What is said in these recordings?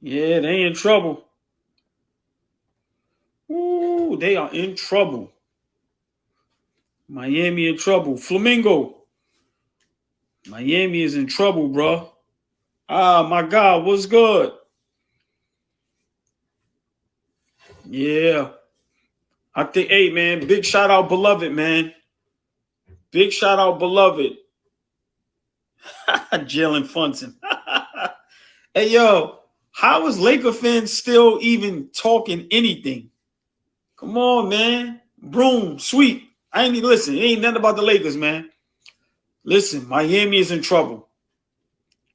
Yeah, they in trouble. Ooh, they are in trouble. Miami in trouble. Flamingo. Miami is in trouble, bro. Ah, my God, what's good? Yeah. I think, hey, man, big shout out, beloved, man. Big shout out, beloved. Jalen Funson. Hey, yo, how is Laker fans still even talking anything? Come on, man. Broom, sweep. I ain't even listen. It ain't nothing about the Lakers, man. Listen, Miami is in trouble.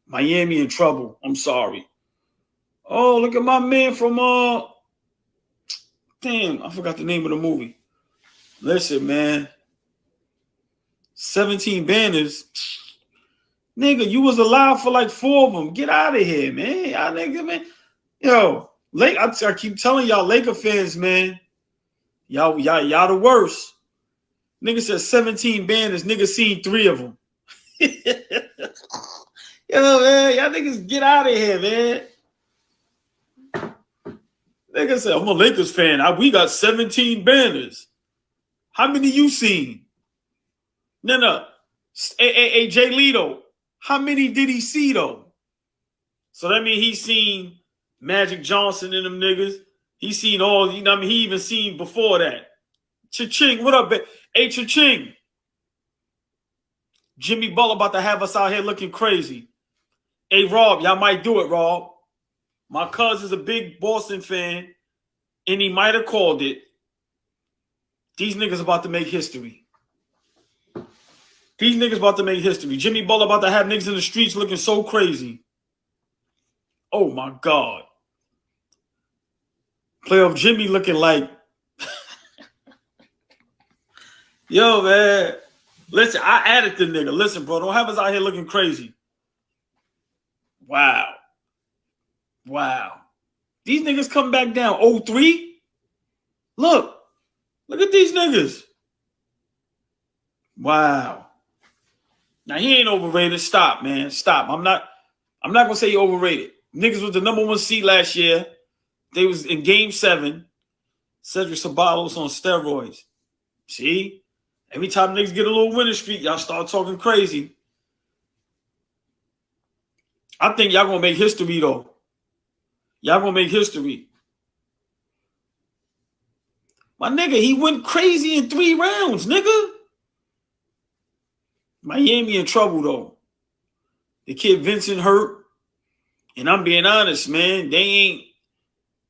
Miami in trouble. I'm sorry. Oh, look at my man from damn, I forgot the name of the movie. Listen, man. 17 banners. Nigga, you was alive for like 4 of them. Get out of here, man. Y'all nigga, man. Yo, I keep telling y'all Laker fans, man. Y'all the worst. Nigga said 17 banners. Nigga seen 3 of them. Yo, man, y'all niggas get out of here, man. Nigga said, I'm a Lakers fan. We got 17 banners. How many you seen? No. Hey, Jay Leto. How many did he see, though? So that means he seen Magic Johnson and them niggas. He seen all, you know what I mean? He even seen before that. Cha-ching, what up, hey, Cha-ching. Jimmy Butler about to have us out here looking crazy. Hey, Rob, y'all might do it, Rob. My cousin's a big Boston fan, and he might have called it. These niggas about to make history. These niggas about to make history. Jimmy Butler about to have niggas in the streets looking so crazy. Oh, my God. Playoff Jimmy looking like... Yo, man. Listen, I added the nigga. Listen, bro, don't have us out here looking crazy. Wow. These niggas come back down 0-3. Look at these niggas. Wow. Now he ain't overrated. Stop, man. Stop. I'm not gonna say he overrated. Niggas was the #1 seed last year. They was in Game 7. Cedric Ceballos on steroids. See? Every time niggas get a little winning streak, y'all start talking crazy. I think y'all gonna make history, though. Y'all gonna make history. My nigga, he went crazy in 3 rounds, nigga. Miami in trouble, though. The kid Vincent hurt. And I'm being honest, man. They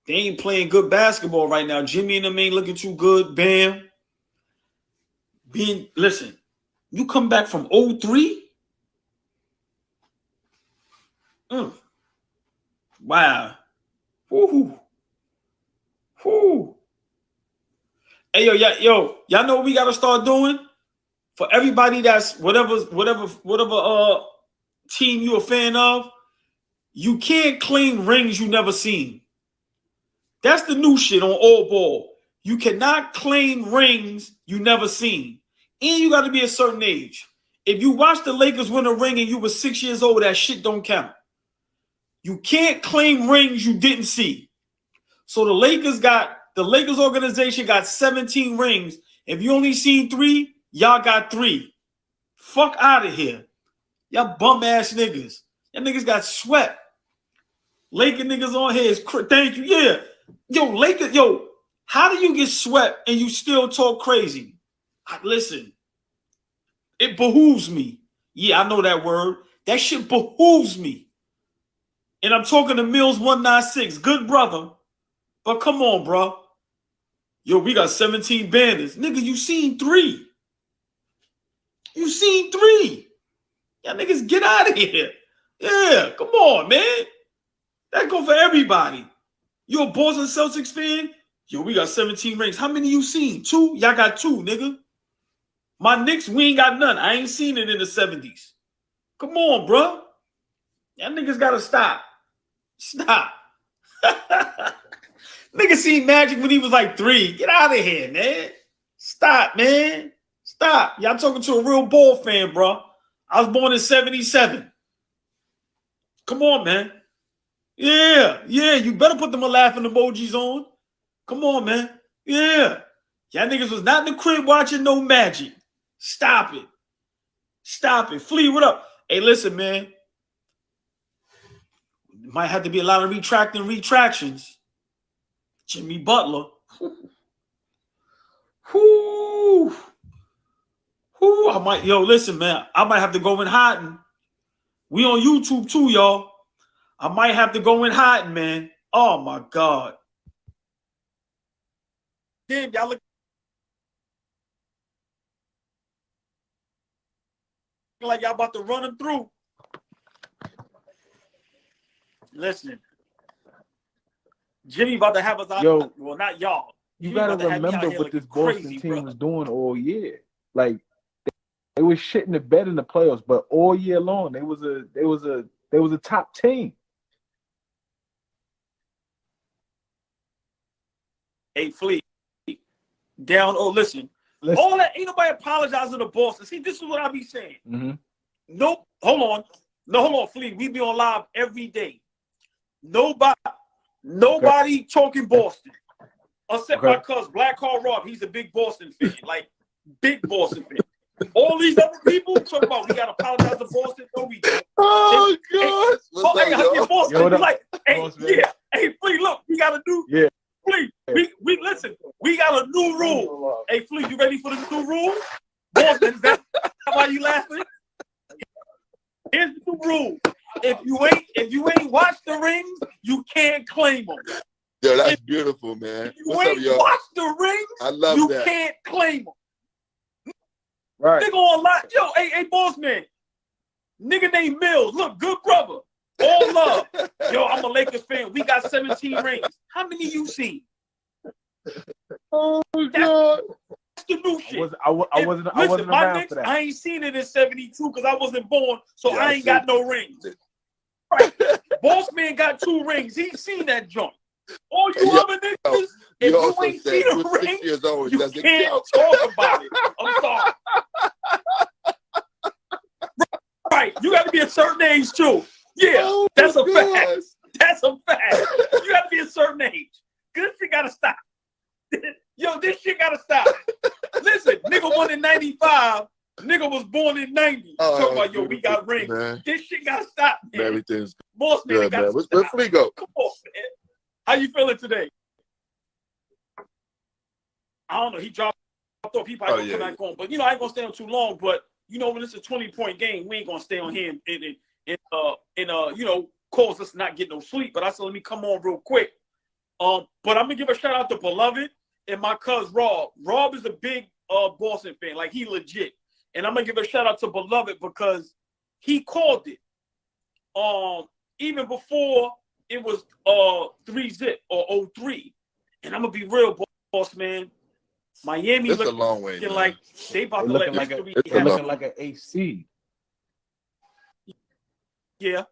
ain't playing good basketball right now. Jimmy and them ain't looking too good. Bam. Listen, you come back from 0-3? Wow. Woo. Hey, y'all know what we gotta start doing? For everybody that's whatever team you a fan of, you can't claim rings you never seen. That's the new shit on Allball. You cannot claim rings you never seen. And you got to be a certain age. If you watch the Lakers win a ring and you were 6 years old, that shit don't count. You can't claim rings you didn't see. So the Lakers organization got 17 rings. If you only seen 3, y'all got 3. Fuck out of here. Y'all bum ass niggas. Y'all niggas got swept. Laker niggas on here is thank you. Yeah. Yo, how do you get swept and you still talk crazy? Listen, it behooves me. Yeah, I know that word. That shit behooves me. And I'm talking to Mills 196, good brother. But come on, bro. Yo, we got 17 banners. Nigga, you seen 3. You seen 3. Y'all niggas get out of here. Yeah, come on, man. That go for everybody. You a Boston Celtics fan? Yo, we got 17 rings. How many you seen? 2? Y'all got 2, nigga. My Knicks, we ain't got none. I ain't seen it in the 70s. Come on, bro. Y'all niggas gotta stop. Stop. Nigga seen Magic when he was like 3. Get out of here, man. Stop, man. Stop. Y'all talking to a real ball fan, bro. I was born in 77. Come on, man. Yeah, you better put them a laughing emojis on. Come on, man. Yeah. Y'all niggas was not in the crib watching no Magic. Stop it. Stop it. Flea, what up? Hey, listen, man. Might have to be a lot of retractions. Jimmy Butler. Whoo. I might, listen, man. I might have to go in hiding. We on YouTube too, y'all. I might have to go in hiding, man. Oh my God. Damn, y'all look like y'all about to run them through. Listen, Jimmy about to have us out. Yo, well, not y'all. You got to remember what this Boston team was doing all year. Like they was shitting the bed in the playoffs, but all year long they was a top team. Hey, Flea, down. Oh, listen. All that ain't nobody apologizing to Boston. See, this is what I be saying. Mm-hmm. Nope. Hold on. No, hold on, Flea. We be on live every day. Nobody talking Boston. Except my cousin, Black Car Rob. He's a big Boston fan. Like, big Boston fan. All these other people talk about we got to apologize to Boston. No, we don't. Oh, God. Boston be like, hey, Flea, look, we got to do. Yeah. Flea, we listen. We got a new rule. Hey, Flea, you ready for the new rule? Boston, that's why you laughing? Here's the new rule. If you ain't watched the rings, you can't claim them. Yo, that's beautiful, man. If you ain't watched the rings, I love you that. can't claim them. Right. Nigga on lot. Yo, hey, boss man. Nigga named Mills. Look, good brother. All love. Yo, I'm a Lakers fan. We got 17 rings. How many you seen? Oh, God. That's the new shit. I wasn't around for that. I ain't seen it in 72 because I wasn't born, so I ain't got no rings. Right. Boss man got 2 rings. He seen that joint. All you other niggas, if you ain't seen a ring, you can't talk about it. I'm sorry. Right. You got to be a certain age, too. Yeah, that's a fact. That's a fact. You got to be a certain age. This shit got to stop. Yo, this shit got to stop. Listen, nigga won in 95. Nigga was born in 90. Talking about, yo, we got rings. Man. This shit got to stop, man. Everything's Boss man got to stop. Where's Flea go? Come on, man. How you feeling today? I don't know. He dropped off. He probably gonna come back on. But, I ain't going to stay on too long. But, when it's a 20-point game, we ain't going to stay on here and cause us not get no sleep. But I said, let me come on real quick. But I'm going to give a shout out to Beloved and my cousin Rob. Rob is a big Boston fan. Like, he legit. And I'm going to give a shout out to Beloved because he called it. Even before it was 3-0 or 0-3. And I'm going to be real, boss man. Miami looking a long way, like they about to let history happen. They're looking like an AC. Yeah.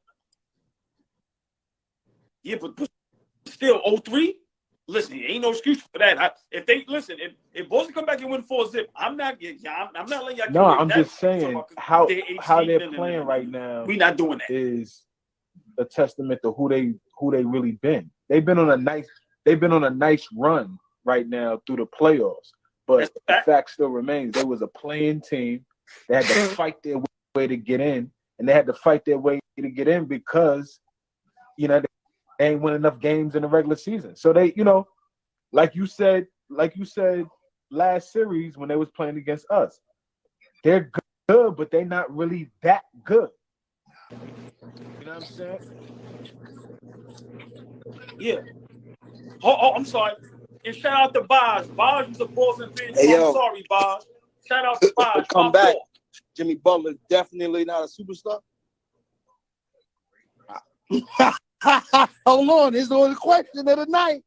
Yeah, but still 0-3. Listen, ain't no excuse for that. If Boston come back and win 4-0, I'm not letting y'all. No, I'm just saying how they're playing right now. We not doing that. Is a testament to who they really been. They've been on a nice run right now through the playoffs. But the fact still remains, they was a playing team. They had to fight their way to get in, and they had to fight their way to get in because, they ain't win enough games in the regular season. So they, like you said last series when they was playing against us, they're good, but they're not really that good. You know what I'm saying? Yeah. Oh, I'm sorry. And shout out to Boz. Boz is a Boston fan. Hey, I'm sorry, Boz. Shout out to Boz. Come back. Jimmy Butler definitely not a superstar. Hold on. This is the question of the night.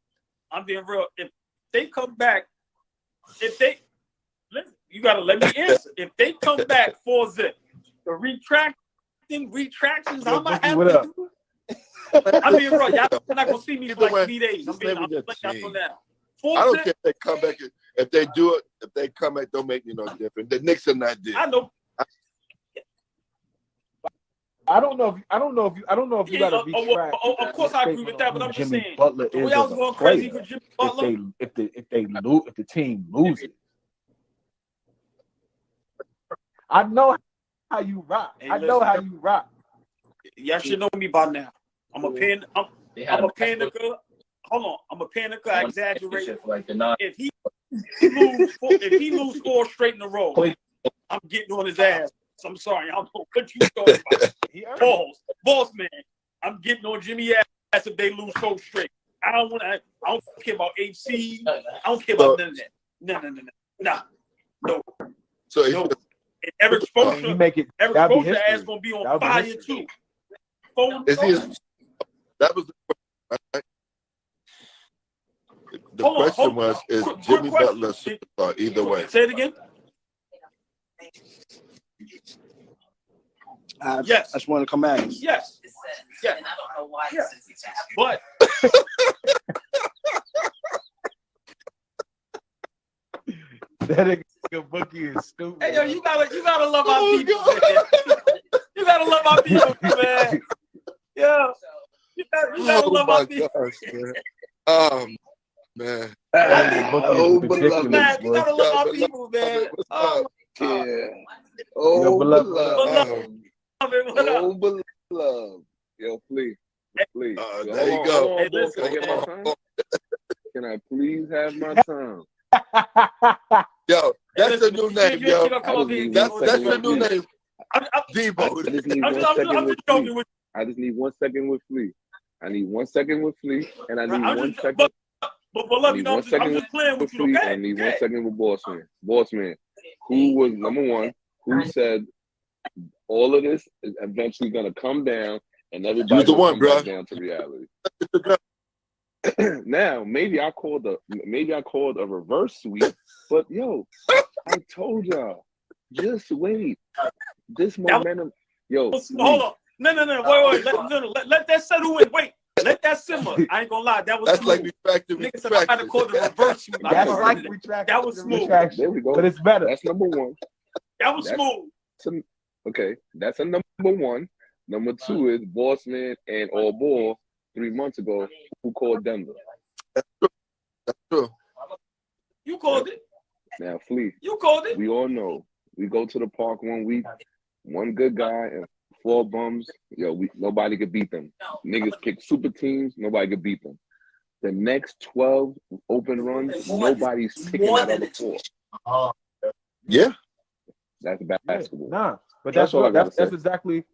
I'm being real. If they come back, you got to let me answer. If they come back 4-0, the retractions, I might have to do. I mean, bro, y'all not gonna see me for like 3 days. I'm letting y'all know now. I don't care if they come back. If they do it, if they come back, don't make me no different. The Knicks are not there. I know. I don't know if you got to retract. Of course, I agree with that, but I'm just Jimmy saying. Butler The way is I was as a going crazy player. for Jimmy Butler. If the team loses, I know how you rock. Hey, I know how you rock. Y'all should know me by now. I'm a panicker. Hold on. I'm a panicker. I exaggerate. If he lose 4 straight in a row, I'm getting on his ass. I'm sorry. I don't know what you talking about. Pause. Boss man. I'm getting on Jimmy ass if they lose 4 straight. I don't care about HC. I don't care about none of that. No. So no. And Eric Spoelstra ass gonna be on fire too. That was the question was, is Jimmy Butler a superstar either way? Say it again. Yes. I just want to come at us. Yes. Yes. I don't know why. Yes. But that nigga Bookie is stupid. Hey, yo, you gotta love our people, man. You gotta love our people, man. Yeah. You gotta love our people. Man. Oh, beloved. Man, you gotta love our people, man. Yeah. Oh, beloved. Oh, beloved. Yo, please. Please. There you go. Hey, listen, can I get my time? Can I please have my time? Yo, that's the new name, yo. That's the new name. Debo. I just need 1 second with Flea. I need 1 second with Flea, and I need 1 second. But love, you know, I'm just playing with you, okay? I need 1 second with Bossman. Bossman, who was number one? Who said all of this is eventually going to come down, and everybody the one, come bro. back down to reality. Now, maybe I called a reverse sweep, but yo, I told y'all, just wait. This momentum, yo. Hold on. No, wait. Let that settle in. Wait. Let that simmer. I ain't gonna lie. That's like retracted. Niggas said I had to call the reverse sweep. That's like retraction. That was smooth. There we go. But it's better. That's number one. That was smooth. Okay, that's a number one. Number two is Bossman and Allball 3 months ago who called Denver. That's true. You called it. Now, Flea. You called it. We all know. We go to the park 1 week, one good guy and 4 bums. Yo, nobody could beat them. Niggas pick super teams. Nobody could beat them. The next 12 open runs, nobody's picking that other 4. Yeah. That's basketball. Nah, but that's exactly.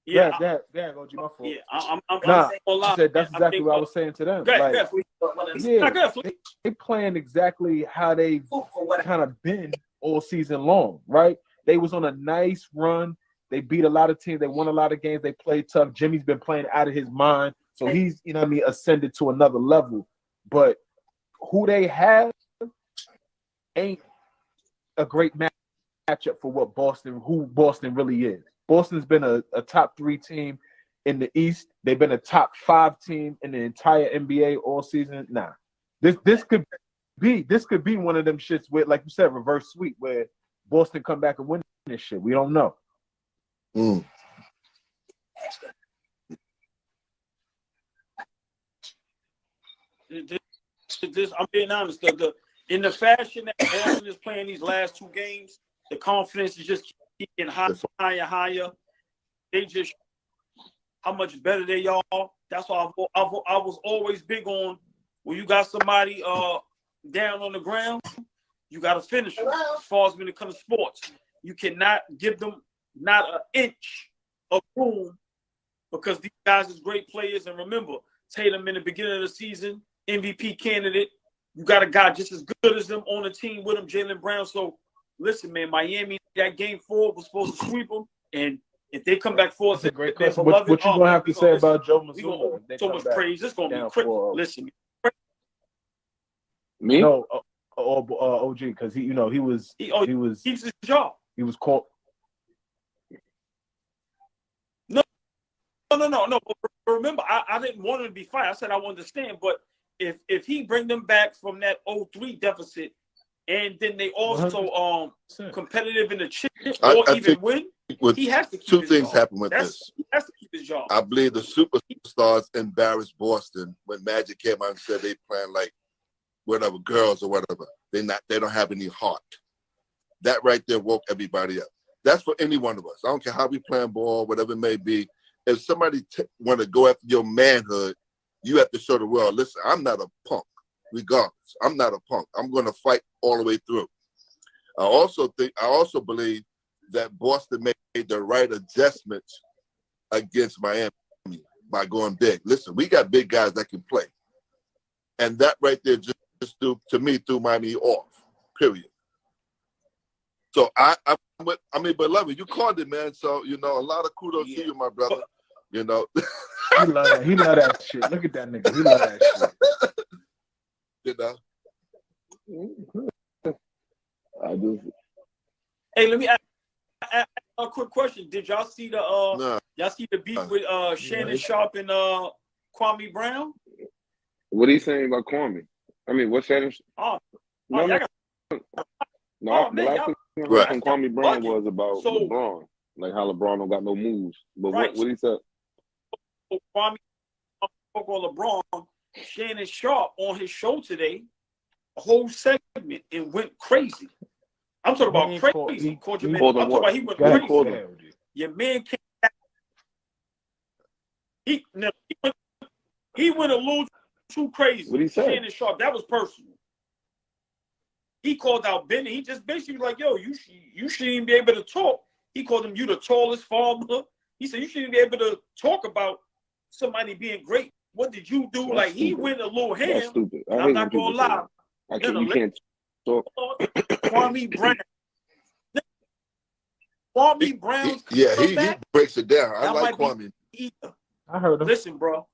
Yeah, go G, my fault. Yeah, I said that's exactly what I was saying to them. They playing exactly how they kind of been all season long, right? They was on a nice run. They beat a lot of teams. They won a lot of games. They played tough. Jimmy's been playing out of his mind, so he's ascended to another level. But who they have ain't a great matchup for who Boston really is. Boston's been a top 3 team in the East. They've been a top 5 team in the entire NBA all season. Nah, this could be one of them shits with, like you said, reverse sweep where Boston come back and win this shit. We don't know. Mm. I'm being honest. In the fashion that Boston is playing these last 2 games, the confidence is just getting higher. They just how much better they are. That's why I was always big on when you got somebody down on the ground, you got to finish them. As far as when it comes to sports, you cannot give them not an inch of room because these guys is great players. And remember, Tatum in the beginning of the season, MVP candidate. You got a guy just as good as them on the team with him, Jaylen Brown. So listen, man, Miami, that game 4 was supposed to sweep them. And if they come back forth, that's a great question. What you gonna have to say about Joe Mazzulla? So much praise. It's gonna be crazy. Listen, me? No, OG, because he was keeps his job. He was caught. No. But remember, I didn't want him to be fired. I said I wanted to stand. But if he bring them back from that 0-3 deficit, and then they also competitive in the chip or even win, he has to keep two his things job. happen with this. He has to keep his job. I believe the superstars embarrassed Boston when Magic came out and said they playing like whatever, girls or whatever. They don't have any heart. That right there woke everybody up. That's for any one of us. I don't care how we playing ball, whatever it may be. If somebody want to go after your manhood, you have to show the world, listen, I'm not a punk, regardless. I'm not a punk. I'm going to fight all the way through. I also believe that Boston made the right adjustments against Miami by going big. Listen, we got big guys that can play. And that right there just threw Miami off, period. So but beloved, you called it, man. So, a lot of kudos to you, my brother. He love that. He love that shit. Look at that nigga. He love that shit. I just. Hey, let me ask a quick question. Did y'all see the beef with Shannon Sharp and Kwame Brown? What are you saying about Kwame? I mean, what's Shannon? The last thing I heard from Kwame Brown was about LeBron, like how LeBron don't got no moves. But what he said? Kwame spoke on LeBron. Shannon Sharp on his show today, a whole segment, and went crazy. I'm talking about crazy. I'm talking about he went crazy. Your man came back. He went a little too crazy. What he said? Shannon Sharp, that was personal. He called out Benny. He just basically was like, yo, you shouldn't even be able to talk. He called him, you the tallest farmer. He said, you shouldn't be able to talk about somebody being great. What did you do? That's like, stupid. He went a little ham. That's stupid. I'm not going to lie. You can't talk. Kwame Brown. Kwame Brown. He breaks it down. I like Kwame. I heard him. Listen, bro.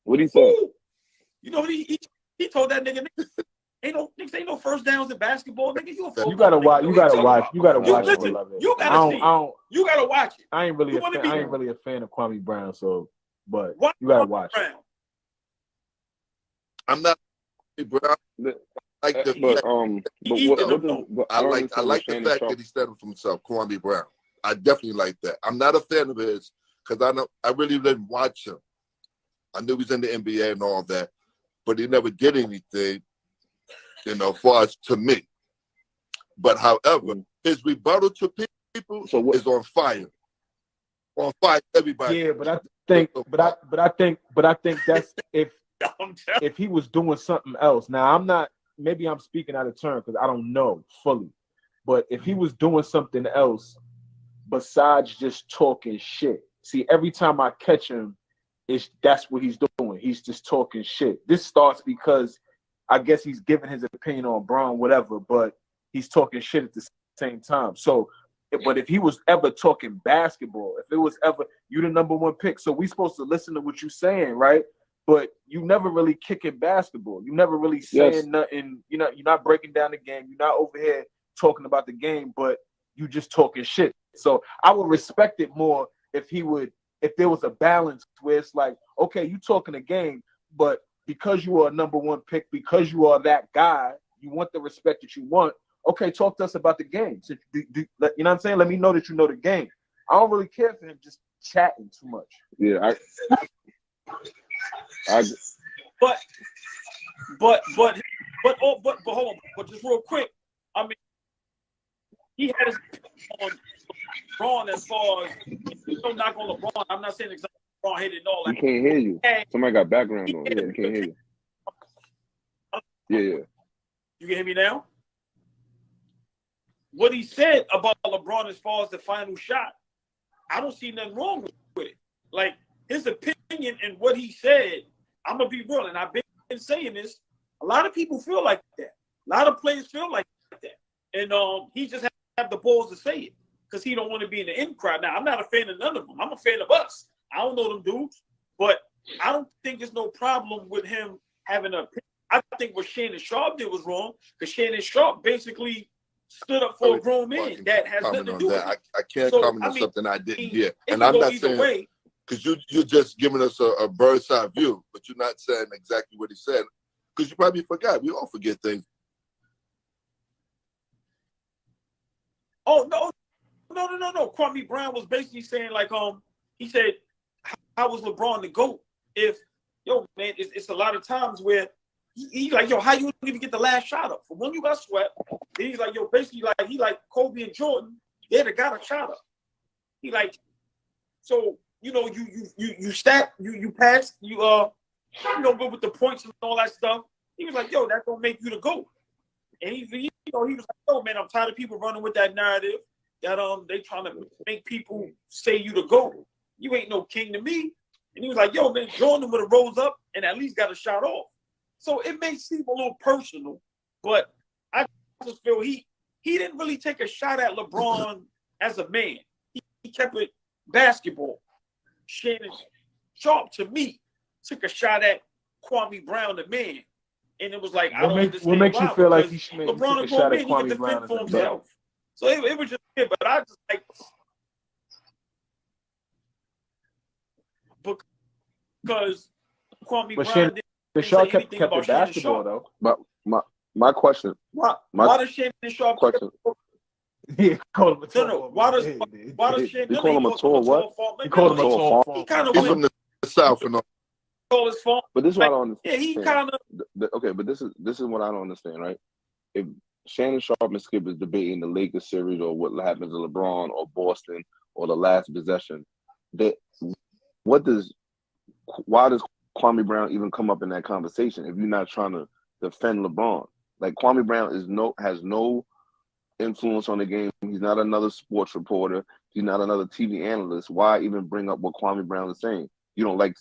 What he said? You know what he told that nigga, ain't no first downs in basketball, nigga. You gotta watch. You gotta watch. You gotta watch it, beloved. You gotta see. You gotta watch it. I ain't really a fan of Kwame Brown, but you gotta watch it. I'm not Brown. I like the fact that he said it for himself, Kwame Brown. I definitely like that. I'm not a fan of his because I really didn't watch him. I knew he was in the NBA and all that, but he never did anything, far as to me. But however, his rebuttal to people is on fire. On fire, everybody. Yeah, but I think that's if he was doing something else. Now maybe I'm speaking out of turn because I don't know fully. But if he was doing something else besides just talking shit, see, every time I catch him, that's what he's doing. He's just talking shit. This starts because I guess he's giving his opinion on Braun, whatever, but he's talking shit at the same time. So, but if he was ever talking basketball, if it was ever, you the number one pick, so we supposed to listen to what you're saying, right? But you never really kicking basketball. You never really saying nothing. You're not breaking down the game. You're not over here talking about the game, but you just talking shit. So I would respect it more if there was a balance where it's like, okay, you talking the game, but because you are a number one pick, because you are that guy, you want the respect that you want. Okay, talk to us about the game. So, you know what I'm saying? Let me know that you know the game. I don't really care for him just chatting too much. Yeah, But hold on. But just real quick, I mean, he had his on LeBron as far as knock on LeBron. I'm not saying exactly LeBron hit it and all that. He can't hear you. Somebody got background noise. Yeah, he can't hear you. Yeah. You can hear me now? What he said about LeBron as far as the final shot, I don't see nothing wrong with it. Like, his opinion and what he said, I'm going to be real, and I've been saying this, a lot of people feel like that. A lot of players feel like that. And he just have the balls to say it because he don't want to be in the in crowd. Now, I'm not a fan of none of them. I'm a fan of us. I don't know them dudes, but I don't think there's no problem with him having a. I think what Shannon Sharp did was wrong because Shannon Sharp basically stood up for a grown man that has nothing to do with it. I can't comment on something I didn't hear. And I'm not saying, because you're just giving us a bird's eye view, but you're not saying exactly what he said because you probably forgot. We all forget things. Oh, No. Kwame Brown was basically saying like, he said, how was LeBron the GOAT? If man, it's a lot of times where he's like, how you even get the last shot up? For when you got swept, then he's like, basically like he like Kobe and Jordan, they'd have got a shot up. He like, so you stat, you pass, go with the points and all that stuff. He was like, that don't make you the GOAT. And he was like, man, I'm tired of people running with that narrative that they trying to make people say you the GOAT. You ain't no king to me. And he was like, man, Jordan would have rose up and at least got a shot off. So it may seem a little personal, but I just feel he didn't really take a shot at LeBron as a man. He kept it basketball. Shannon Sharp, to me, took a shot at Kwame Brown, the man. And it was like, I don't understand what makes you feel like he LeBron took a shot at Kwame he Brown can defend for himself. So it was just weird, but I just like, because Kwame Brown didn't say anything about Shannon Sharp. Though. But my question. Why does Shannon Sharp question? Yeah, call him a tall. No. Why does Shannon? You call him a tall what? You call him a tall. He kind of He's from the South and all. His fault. But this is what I don't understand. Yeah, he kind of. Okay, but this is what I don't understand, right? If Shannon Sharp and Skip is debating the Lakers series or what happens to LeBron or Boston or the last possession, why does Kwame Brown even come up in that conversation if you're not trying to defend LeBron? Like Kwame Brown has no influence on the game. He's not another sports reporter. He's not another TV analyst. Why even bring up what Kwame Brown is saying? You don't like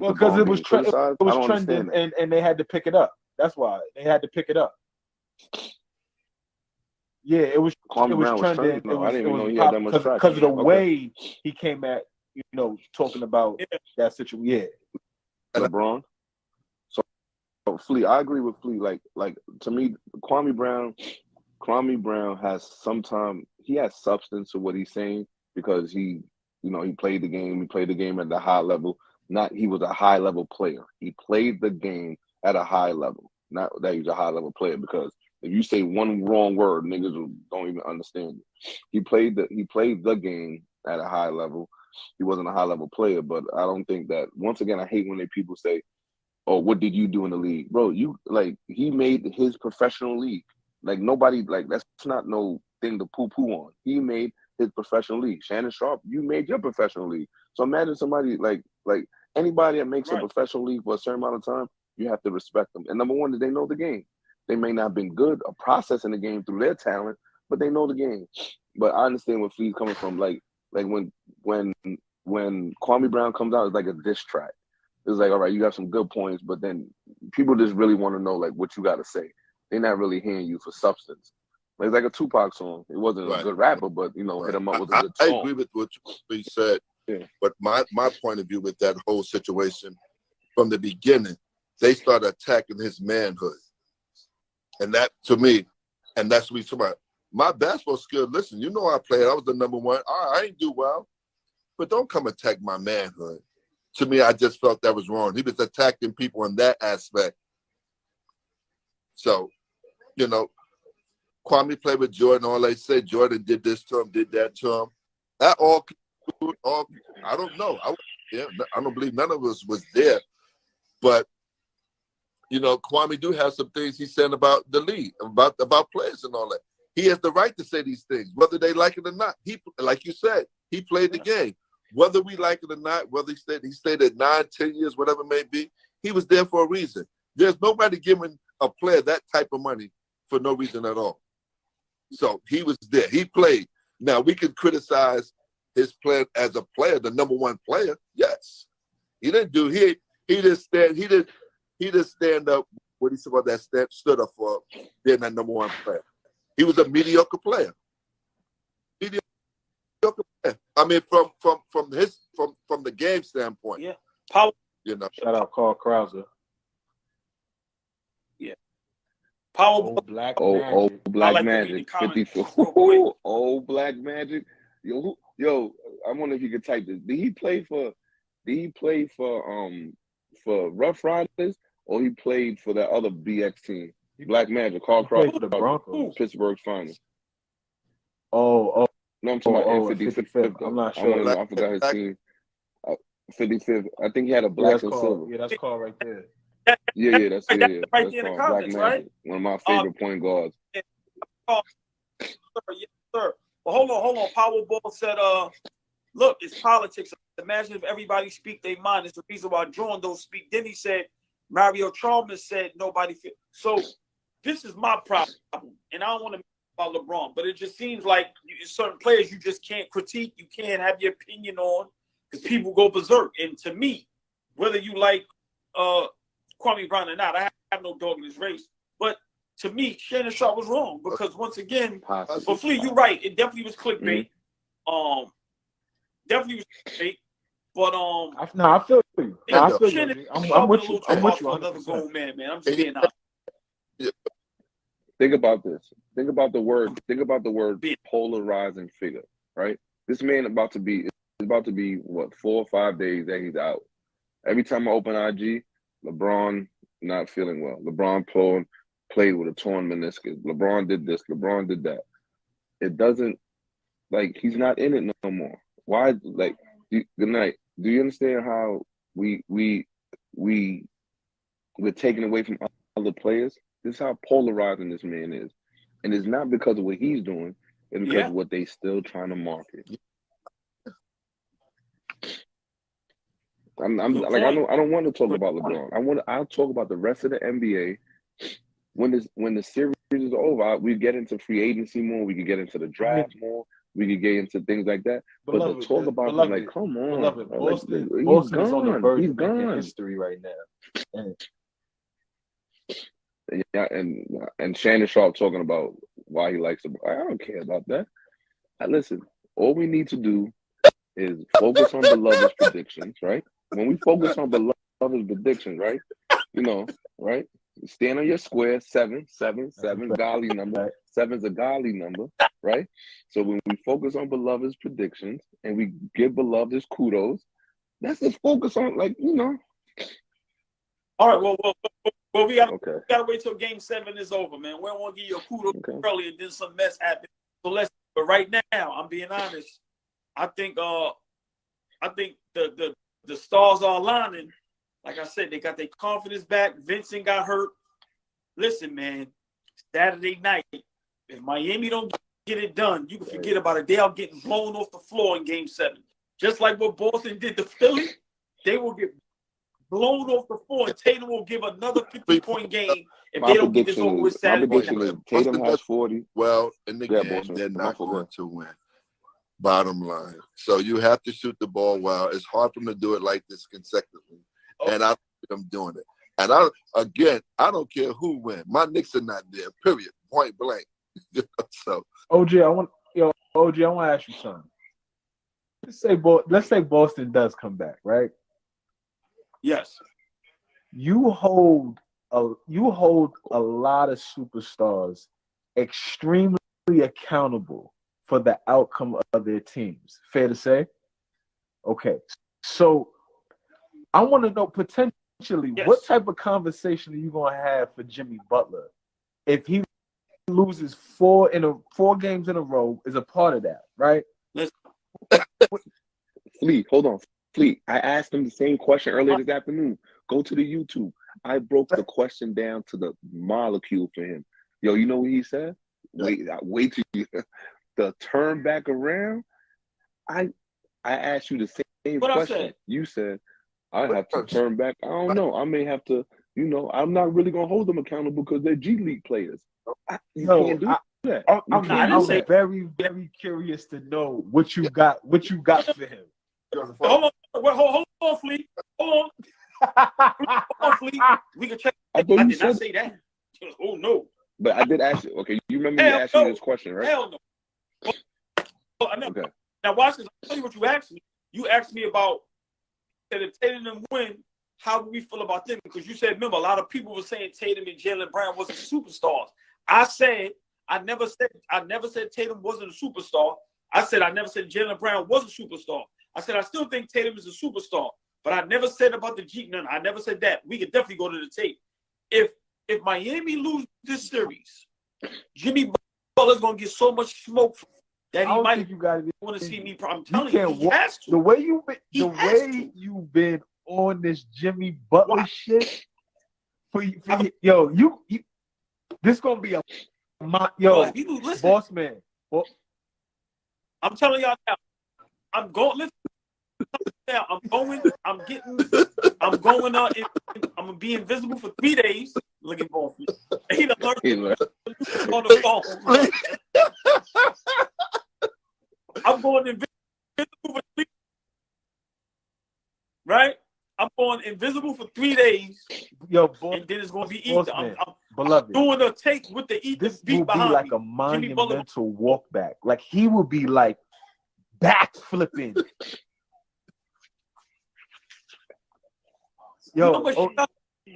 because it was trending and they had to pick it up. That's why they had to pick it up. Yeah, it was trending. No, I didn't even know he had that much traction because of the way he came at talking about that situation. Yeah, LeBron. So Flea, I agree with Flea. Like to me, Kwame Brown has he has substance to what he's saying because he played the game. He played the game at the high level. He was a high level player. He played the game at a high level. Not that he's a high level player, because if you say one wrong word, niggas don't even understand it. He played the game at a high level. He wasn't a high level player, but I don't think that. Once again, I hate when people say, "Oh, what did you do in the league, bro?" He made his professional league. Like nobody, that's not no thing to poo-poo on. He made his professional league. Shannon Sharp, you made your professional league. So imagine somebody like anybody that makes a professional league for a certain amount of time, you have to respect them. And number one, that they know the game. They may not have been good or processing the game through their talent, but they know the game. But I understand where Flea's coming from. Like when Kwame Brown comes out, it's like a diss track. It's like, all right, you have some good points, but then people just really want to know like what you got to say. They're not really hearing you for substance. It's like a Tupac song. It wasn't a good rapper, but hit him up with a good song. I agree with what you said, but my point of view with that whole situation, from the beginning, they started attacking his manhood, and that to me, and that's what we talk about. My basketball skill. Listen, I played. I was the number one. I ain't do well, but don't come attack my manhood. To me, I just felt that was wrong. He was attacking people in that aspect. So, Kwame played with Jordan. All they said, Jordan did this to him, did that to him. That all I don't know. I don't believe none of us was there. But, Kwame do have some things he's saying about the league, about players and all that. He has the right to say these things, whether they like it or not. He, like you said, he played the game. Whether we like it or not, whether he stayed at 9, 10 years, whatever it may be, he was there for a reason. There's nobody giving a player that type of money for no reason at all. So he was there. He played. Now we can criticize his play as a player, the number one player. Yes, he didn't do. He didn't stand. He didn't stand up. What he said about that stood up for being that number one player. He was a mediocre player. Mediocre player. I mean, from the game standpoint. Yeah. Power. Shout out Carl Krauser. Yeah. Power. Old Black Magic. 54. Old Black Magic. Yo, I wonder if you could type this. Did he play for Rough Riders, or he played for that other BX team? Black Magic, Carl Krauser, for the Broncos. Pittsburgh's finest. Oh, No, I'm talking about in 55th. I'm not I sure. want to know. I forgot his team. 55th. I think he had a black and silver. Yeah, that's called right there. Yeah. That's right called there in the Black comments, Magic. right? One of my favorite point guards. Yes, sir. Well, hold on. Powerball said, look, it's politics. Imagine if everybody speak their mind. It's the reason why Jordan don't speak. Then he said, Mario Chalmers said nobody feel. So this is my problem. And I don't want to about LeBron, but it just seems like certain players you just can't critique. You can't have your opinion on because people go berserk. And to me, whether you like Kwame Brown or not, I have no dog in this race. But to me, Shannon Sharp was wrong because once again, but Flea, you're right. It definitely was clickbait. Definitely was clickbait. But I feel you. I feel you. I'm with you. I'm with you. Another gold man. I'm just being honest. Think about this. Think about the word polarizing figure, right? This man is about to be what 4 or 5 days that he's out. Every time I open IG, LeBron not feeling well. LeBron played with a torn meniscus. LeBron did this. LeBron did that. It doesn't he's not in it no more. Why? Good night. Do you understand how we're taken away from other players? This is how polarizing this man is, and it's not because of what he's doing; it's because of what they still trying to market. I don't want to talk about LeBron. I'll talk about the rest of the NBA. When the series is over, we get into free agency more. We can get into the draft more. We could get into things like that. But to talk about them, come on, Boston is on the verge of making history right now. Yeah, and Shannon Sharp talking about why he likes it. I don't care about that. Listen, all we need to do is focus on Beloved's predictions, right? When we focus on Beloved's predictions, right? Right? Stand on your square, 7, godly number. 7's a godly number, right? So when we focus on Beloved's predictions and we give Beloved his kudos, let's just focus on All right, well, we gotta wait till Game 7 is over, man. We don't want to give you a kudos early and then some mess happens. So but right now, I'm being honest. I think the stars are aligning. Like I said, they got their confidence back. Vincent got hurt. Listen, man, Saturday night, if Miami don't get it done, you can forget about it. They are getting blown off the floor in Game 7. Just like what Boston did to Philly, they will get blown off the floor, and Tatum will give another 50-point game if they don't get this over with Saturday night. Tatum has 40. Well, in the game, they're not going to win. Bottom line. So you have to shoot the ball well. It's hard for them to do it like this consecutively. And I see them doing it. And I don't care who wins. My Knicks are not there, period. Point blank. So OG, I want to ask you something. Let's say Boston does come back, right? Yes. You hold a lot of superstars extremely accountable for the outcome of their teams. Fair to say? Okay. So I want to know potentially what type of conversation are you going to have for Jimmy Butler if he loses 4 games in a row is a part of that, right? Fleet, hold on. Fleet, I asked him the same question earlier this afternoon. Go to the YouTube. I broke the question down to the molecule for him. Yo, you know what he said? Wait till you the turn back around. I asked you the same question. You said I have to turn back. I don't know. I may have to. I'm not really gonna hold them accountable because they're G League players. You can't do that. I'm very, very curious to know what you got for him. Hold on, Flea. Hold on, Flea. We can check. I did not say that. Oh no. But I did ask you. Okay, you remember me asking you this question, right? Hell no. Okay. Now watch this. I'll tell you what you asked me. You asked me about if Tatum and win, how do we feel about them? Because you said, remember, a lot of people were saying Tatum and Jaylen Brown wasn't superstars. I never said Tatum wasn't a superstar. I never said Jaylen Brown was a superstar. I said I still think Tatum is a superstar, but I never said about the G. No, I never said that. We could definitely go to the tape. If Miami loses this series, Jimmy Butler's gonna get so much smoke that I he don't might think you got to. want to see me. I'm You telling you, can't he walk has to. the way you've been. He The has way to. you've been on this Jimmy Butler Why? shit. Yo, you this gonna be a Bro, if you listen, boss man. I'm telling y'all now. I'm going. Listen, now I'm going. I'm going. I'm gonna be invisible for 3 days. Look at both. He done learned on the phone. I'm going invisible for 3 days. Right? I'm going invisible for 3 days. Yo, boy, and then it's gonna be boss Ether. man, I'm beloved. doing a take with the Ether This beat will be behind like me. a monumental walk back. Like he will be like back flipping. Yo,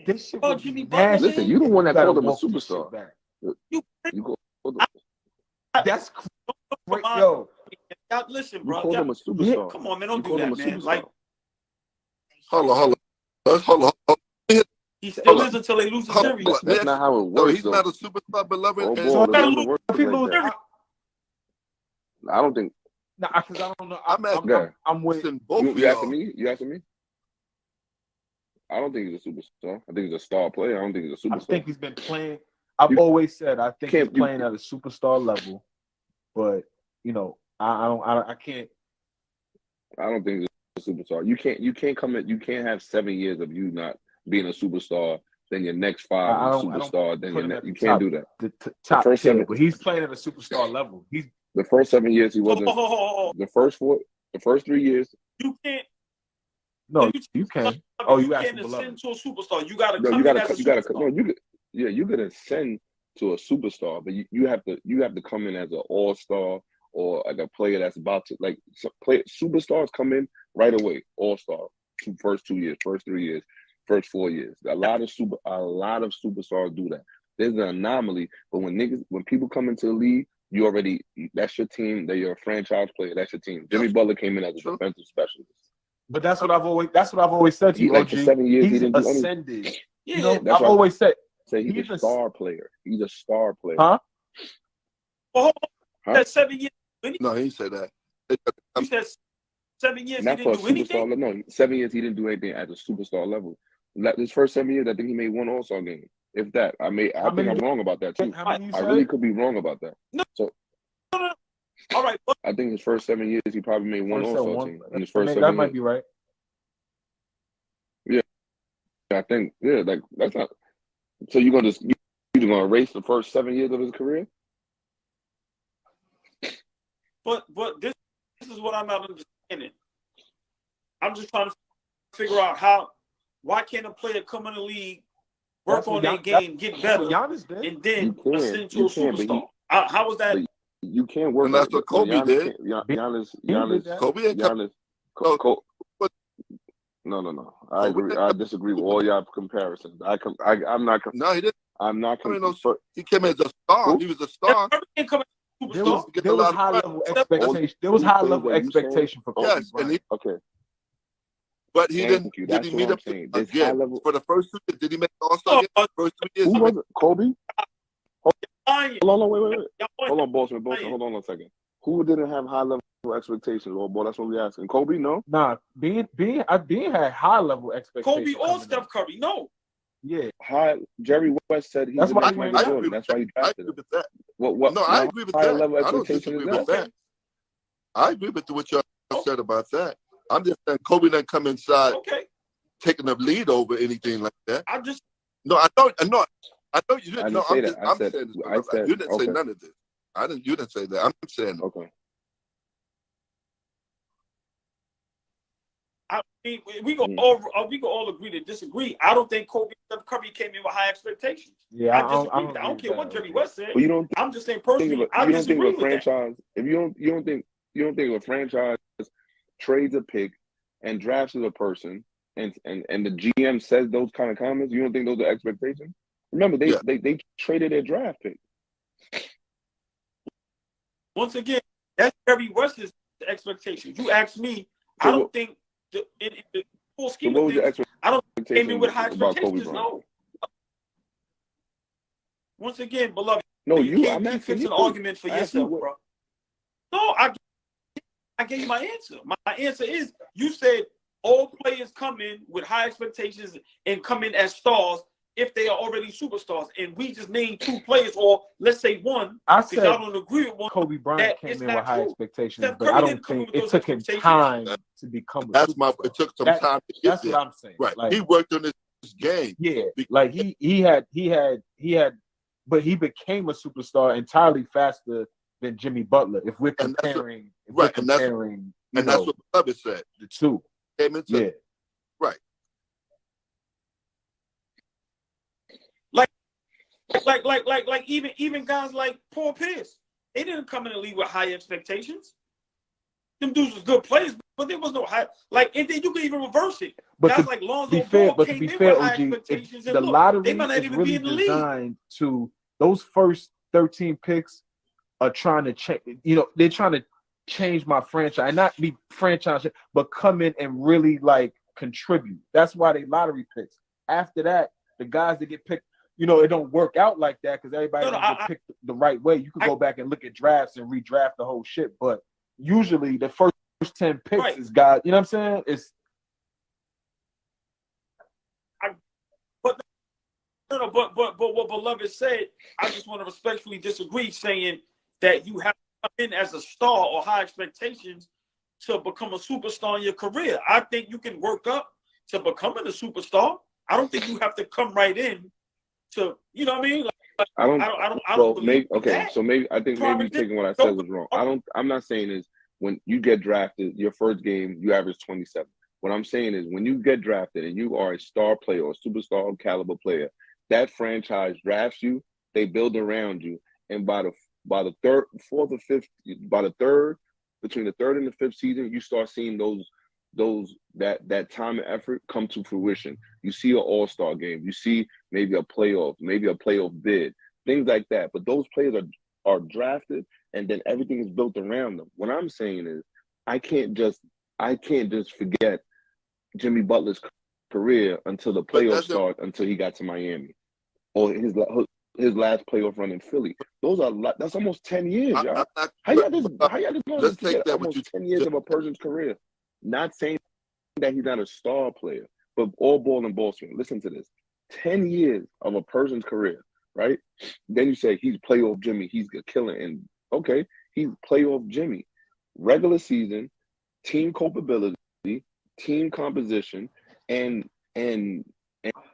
this shit will Jimmy be Butler. nasty. Listen, you the one that called him a superstar. That's great. Yo, listen, you bro. called him a superstar. Come on, man, don't you do that, man. Like, Hold on. he still is until they lose the series. That's not how it No, works. he's not a superstar, beloved. Oh, and- boy, it doesn't work if he like loses, that. I don't think. because I don't know. I'm with both of You asking y'all. me? You asking me? I don't think he's a superstar. I think he's a star player. I don't think he's a I superstar. think he's been playing. I've always said I think he's playing at a superstar level, but you know, I can't. I don't think he's a superstar. You can't come in. You can't have 7 years of you not being a superstar. Then your next 5 I is don't superstar. Then put him your at you the can't top, do that. the top first tier, 7, but he's playing at a superstar level. He's the first 7 years he wasn't. The first 3 years. You can't. No, you can. Oh, you can't ascend to a superstar. You gotta come in as a superstar. No, you could ascend to a superstar, but you have to come in as an all-star or like a player that's about to play. Superstars come in right away, all-star. First 2 years, first 3 years, first 4 years. A lot of superstars do that. There's an anomaly, but when people come into the league, that's your team. They're a franchise player. That's your team. Jimmy Butler came in as a defensive specialist. But that's what I've always said to you, Like for 7 years, he's he didn't do ascended. anything. Yeah, you know, that's I've always said he's a star player. He's a star player. Huh? Well, that 7 years. No, he said that. You said 7 years Not he didn't for a do superstar. anything? No, 7 years he didn't do anything at the superstar level. His first 7 years, I think he made 1 All-Star game. If that, I think I'm wrong about that too. I really could be wrong about that. No. So, all right. I think his first 7 years he probably made 1 All-Star team in his first 7 years. That might be right. Yeah, I think like that's not. So you're gonna erase the first 7 years of his career? But this is what I'm not understanding. I'm just trying to figure out why can't a player come in the league, work on their game, get better, and then ascend to a superstar? How was that? You can't work. And that's what Kobe did. Giannis. Kobe and Giannis. No. I agree. I disagree with all y'all comparisons. I'm not. No, he didn't. I'm not. He came as a star. He was a star. There was high level expectation. There was high level expectation for Kobe. Yes, Bryant. and Okay. But he didn't. Did he meet up again for the first 2 years? Did he make the All-Star game? First 2 years. Who was it? Kobe? Hold on, wait. Hold Hold on, Boston. Hold on a second. Who didn't have high level expectations? Oh boy, that's what we asking. Kobe, no. Nah, Bean had high level expectations. Kobe or Steph Curry, no. Yeah. Jerry West said he that's was why Michael Jordan. That's why he drafted him. What? No, I agree with that. Level I don't disagree with that. I agree with what you said about that. I'm just saying Kobe didn't come inside taking the lead over anything like that. I know you didn't. No, I'm saying this. You didn't say none of this. You didn't say that. I'm saying okay. I mean, we can all agree to disagree. I don't think Kobe and Steph Curry came in with high expectations. Yeah, I disagree with that. I don't care what Jerry West said. Well, I'm just saying personally, I disagree with franchise, that. If you don't think a franchise trades a pick and drafts a person, and the GM says those kind of comments, you don't think those are expectations? Remember, they traded their draft pick. Once again, that's Jerry West's expectations. You ask me, I don't think in the full scheme of things, I don't came in with high expectations. No. Once again, beloved, no, you can't keep fixing an argument for yourself, bro. No, I gave you my answer. My answer is you said all players come in with high expectations and come in as stars if they are already superstars. And we just named 2 players, or let's say 1. I because said y'all don't agree with one. Kobe Bryant came in with high expectations, Steph but Curry I didn't don't come in think with it those took him expectations. time to become a That's superstar. It took some time to get That's there. what I'm saying. Right. Like, he worked on this game. Yeah, like he had, but he became a superstar entirely faster than Jimmy Butler. If we're comparing, and that's what Beloved said. The 2. Came into, yeah, right. Like even guys like Paul Pierce, they didn't come in the league with high expectations. Them dudes was good players, but there was no high. Like, and then you can even reverse it. But guys like Lonzo Ball came in with high expectations, and the lottery they might not is even really be in the league. designed to, those first 13 picks are trying to change. They're trying to change my franchise, not be franchise, but come in and really like contribute. That's why they lottery picks. After that, the guys that get picked, it don't work out like that because everybody don't get picked the right way. You can go back and look at drafts and redraft the whole shit, but usually the first 10 picks is guys. You know what I'm saying? But what Beloved said, I just want to respectfully disagree, saying that you have to come in as a star or high expectations to become a superstar in your career. I think you can work up to becoming a superstar. I don't think you have to come right in to, you know what I mean? Like, I don't believe that. So maybe I think maybe taking what I said was wrong. I'm not saying is when you get drafted, your first game you average 27. What I'm saying is when you get drafted and you are a star player or superstar caliber player, that franchise drafts you, they build around you, and by the third, fourth, or fifth, between the third and the fifth season, you start seeing that time and effort come to fruition. You see an all-star game, you see maybe a playoff bid, things like that. But those players are drafted, and then everything is built around them. What I'm saying is, I can't just forget Jimmy Butler's career until the playoffs start, until he got to Miami, or his last playoff run in Philly. That's almost 10 years, y'all. How y'all just forget almost 10 years of a person's career? Not saying that he's not a star player, but all ball and ball swing. Listen to this: 10 years of a person's career, right? Then you say he's playoff Jimmy, he's a killer, and okay, he's playoff Jimmy. Regular season, team culpability, team composition, and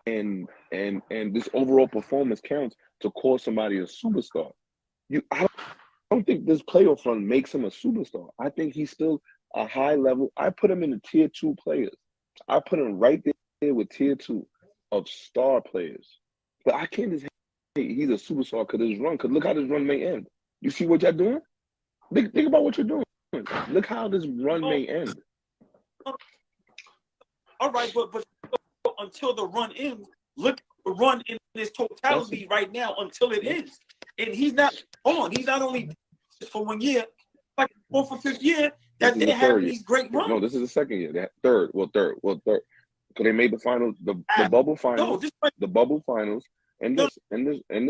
this overall performance counts to call somebody a superstar. I don't think this playoff run makes him a superstar. I think he's still a high level. I put him in the tier 2 players. I put him right there with tier 2 of star players. But I can't just say he's a superstar because his run. Because look how this run may end. You see what y'all doing? Think about what you're doing. Look how this run may end. All right, but until the run ends, look at the run in its totality right now until it ends. And he's not only for 1 year, like 4th or 5th year that they're having these great runs. No, this is the second year. That third. Because they made the finals, the bubble finals, and this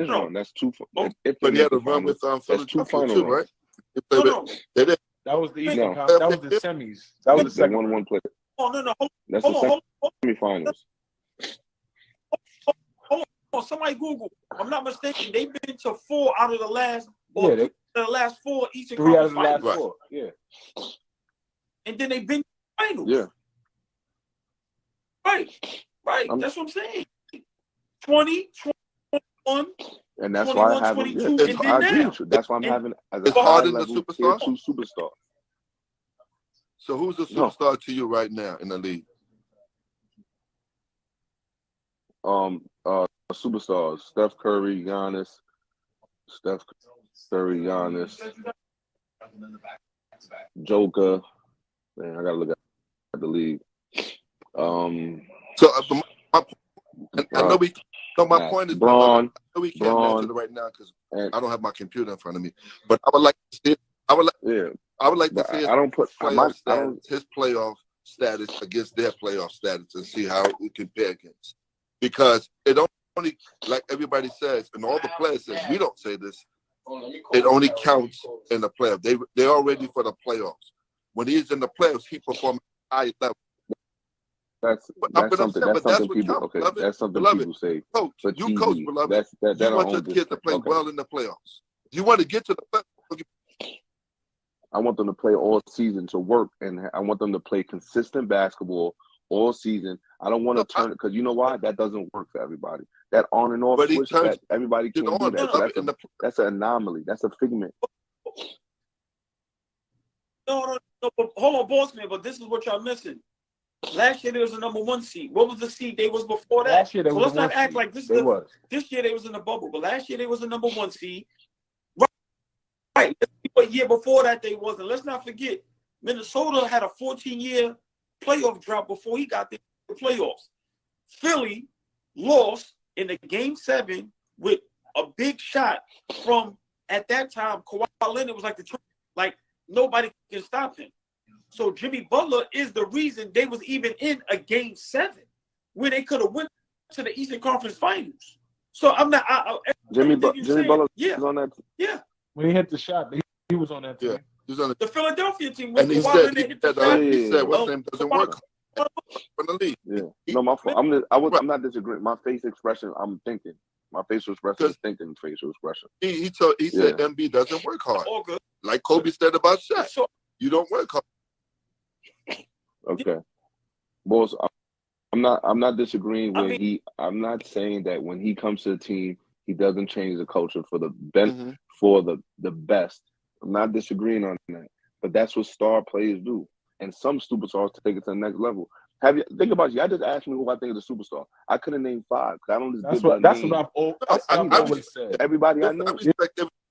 run. That's 2. But he had a run with that's 2 final too, runs. Right? They did. That was the Eastern Conference. That was the semis. That was the second 1-1 play. Oh no, that's the semifinals. Hold on, somebody Google. I'm not mistaken. They've been to 4 out of the last. The last 4 Eastern 3 out of Conference the last finals. 4. Yeah. And then they've been to finals. Yeah. Right. That's what I'm saying. 20, 21. And that's why I have 22, him. Yeah, I agree with you. That's why I'm having as a high level tier 2 superstar. So who's the superstar to you right now in the league? Superstars: Steph Curry, Giannis. Joker. Man, I gotta look at the league. I know my point is, Braun. I know we can't mention it right now because I don't have my computer in front of me. But I would like to see it. I would like to see his playoff status against their playoff status and see how we compare against. Because it only, like everybody says, and all the players say, we don't say this, it only counts in the playoffs. They're all ready for the playoffs. When he's in the playoffs, he performs at a high level. That's something people say. Coach, for you TV. coach, beloved. You want your kids to play well in the playoffs. You want to get to the playoffs. I want them to play all season to work, and I want them to play consistent basketball all season. I don't want to turn it because you know why? That doesn't work for everybody. That on and off switch, that everybody can't do that. So that's an anomaly. That's a figment. No, but hold on, boss man. But this is what y'all missing. Last year there was a number 1 seed. What was the seed they was before that? Last year they so was let's not act like this year they was in the bubble. But last year they was a number 1 seed. Right. Let's see what year before that they was. And let's not forget, Minnesota had a 14-year playoff drought before he got the playoffs. Philly lost in the game 7 with a big shot from, at that time, Kawhi Leonard was like nobody can stop him. So Jimmy Butler is the reason they was even in a game 7 where they could have went to the Eastern Conference Finals. So I'm not. Jimmy Butler was on that. Yeah. When he hit the shot, he was on that team. Yeah. He was on the Philadelphia team. And he said, what's name doesn't work from the league. Yeah. No, my fault. I'm not disagreeing. My face expression, I'm thinking. My facial expression is thinking facial expression. He said MB doesn't work hard. All good. Like Kobe said about Shaq. So, you don't work hard. Okay. Boss, I'm not disagreeing I'm not saying that when he comes to the team, he doesn't change the culture for the best for the best. I'm not disagreeing on that. But that's what star players do. And some superstars take it to the next level. Think about you. I just asked me who I think is a superstar. I couldn't name 5 because I don't just That's what I've always said. Everybody I know.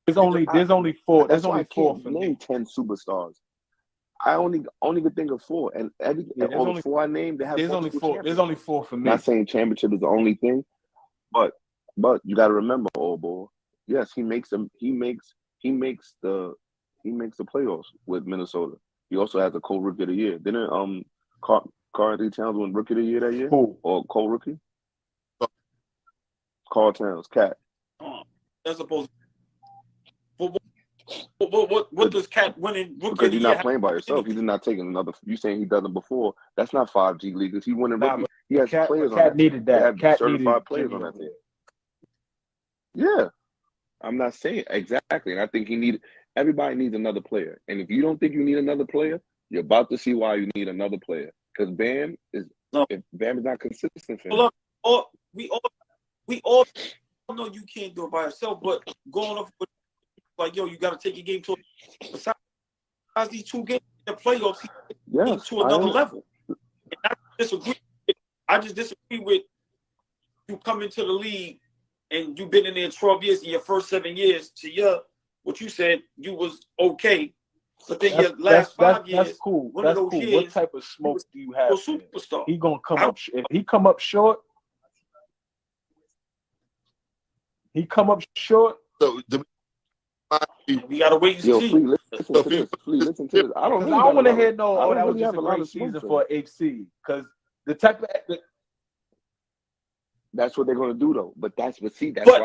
There's only 4. There's only 4 for name 10 superstars. I only could think of 4, and all the 4 I named, they have. There's only 4. There's only 4 for me. Not saying championship is the only thing, but you got to remember, Allball. Yes, he makes the playoffs with Minnesota. He also has a co-rookie of the year. Didn't Karl-Anthony Towns win rookie of the year that year? Who? Or co-rookie? Karl Towns, Cat. That's supposed. What does Cat winning rookie? Because you're not playing by yourself. He's not taking another. You saying he done it before? That's not 5G leaguers. He winning rookie. He has players on that. Cat needed that. Cat certified players on that team. Yeah, I'm not saying exactly, and I think everybody needs another player. And if you don't think you need another player, you're about to see why you need another player. Because if Bam is not consistent, we all know you can't do it by yourself. But going off with, like, yo, you got to take your game to. Besides these 2 games in the playoffs, to another level. And I just disagree with you coming to the league and you've been in there 12 years. In your first 7 years, what you said, you was okay. But then your last 5 years, that's cool. One of those cool. years, what type of smoke do you have? Superstar. He gonna come up. If he come up short, So we gotta wait and see. Listen to this. I don't want to hear that was just a great season for HC because the type of. That's what they're gonna do though. But why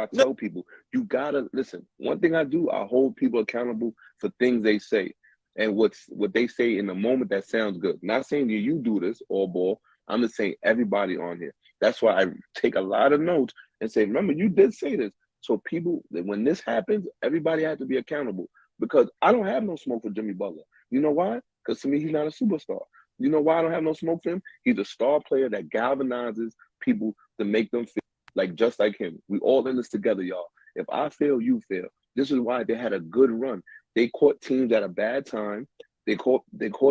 I tell people you gotta listen. One thing I do, I hold people accountable for things they say and what they say in the moment that sounds good. Not saying you do this Allball. I'm just saying everybody on here. That's why I take a lot of notes and say, remember, you did say this. So people, when this happens, everybody has to be accountable because I don't have no smoke for Jimmy Butler. You know why? Because to me, he's not a superstar. You know why I don't have no smoke for him? He's a star player that galvanizes people to make them feel like just like him. We all in this together, y'all. If I fail, you fail. This is why they had a good run. They caught teams at a bad time. They caught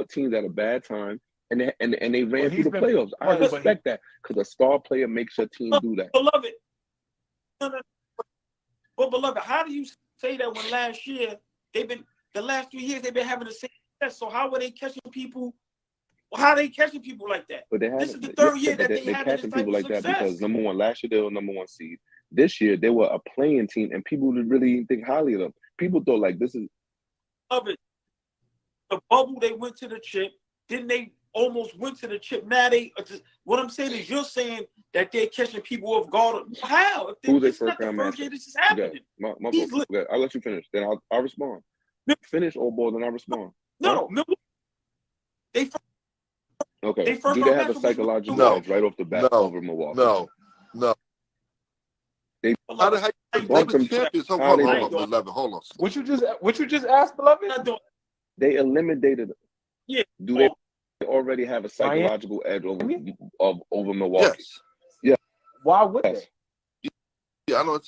teams at a bad time, and they ran through the playoffs. I respect that because a star player makes your team do that. Beloved, but beloved, how do you say that when last year the last 3 years they've been having the same success? So how were they catching people? How are they catching people like that? But this is the 3rd year that they're catching people like that because number 1, last year they were number 1 seed. This year they were a playing team, and people really didn't think highly of them. People thought like this is. Of it, the bubble they went to the chip. Then they almost went to the chip. Now what I'm saying is you're saying that they're catching people off guard. How? Who's their It's not first the round first matchup? year this is happening. My He's fault. I'll let you finish. Then I'll respond. Finish Allball, then I'll respond. No, Milwaukee. Okay. first Do they round have a matchup was psychological No. edge right off the bat over Milwaukee? No. They How the heck they been champions? Hold on, beloved. Hold on. What you just asked, beloved? They eliminated. Yeah. Do they already have a psychological edge over Milwaukee? Yes. Yeah. Why would they? Yeah, I know.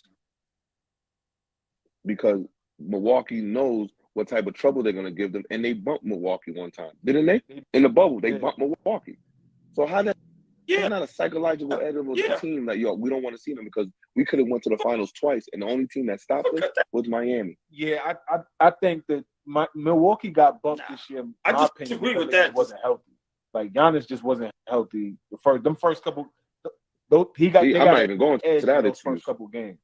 Because Milwaukee knows what type of trouble they're going to give them, and they bumped Milwaukee one time, didn't they? In the bubble, they bumped Milwaukee. So how that? It's not a psychological edge of a team that we don't want to see them because we could have went to the finals twice, and the only team that stopped us was Miami. Yeah, I think that Milwaukee got bumped this year. I just opinion, agree with they that. Wasn't healthy. Like Giannis just wasn't healthy. The first couple, he got. I'm not even going to that those first couple games.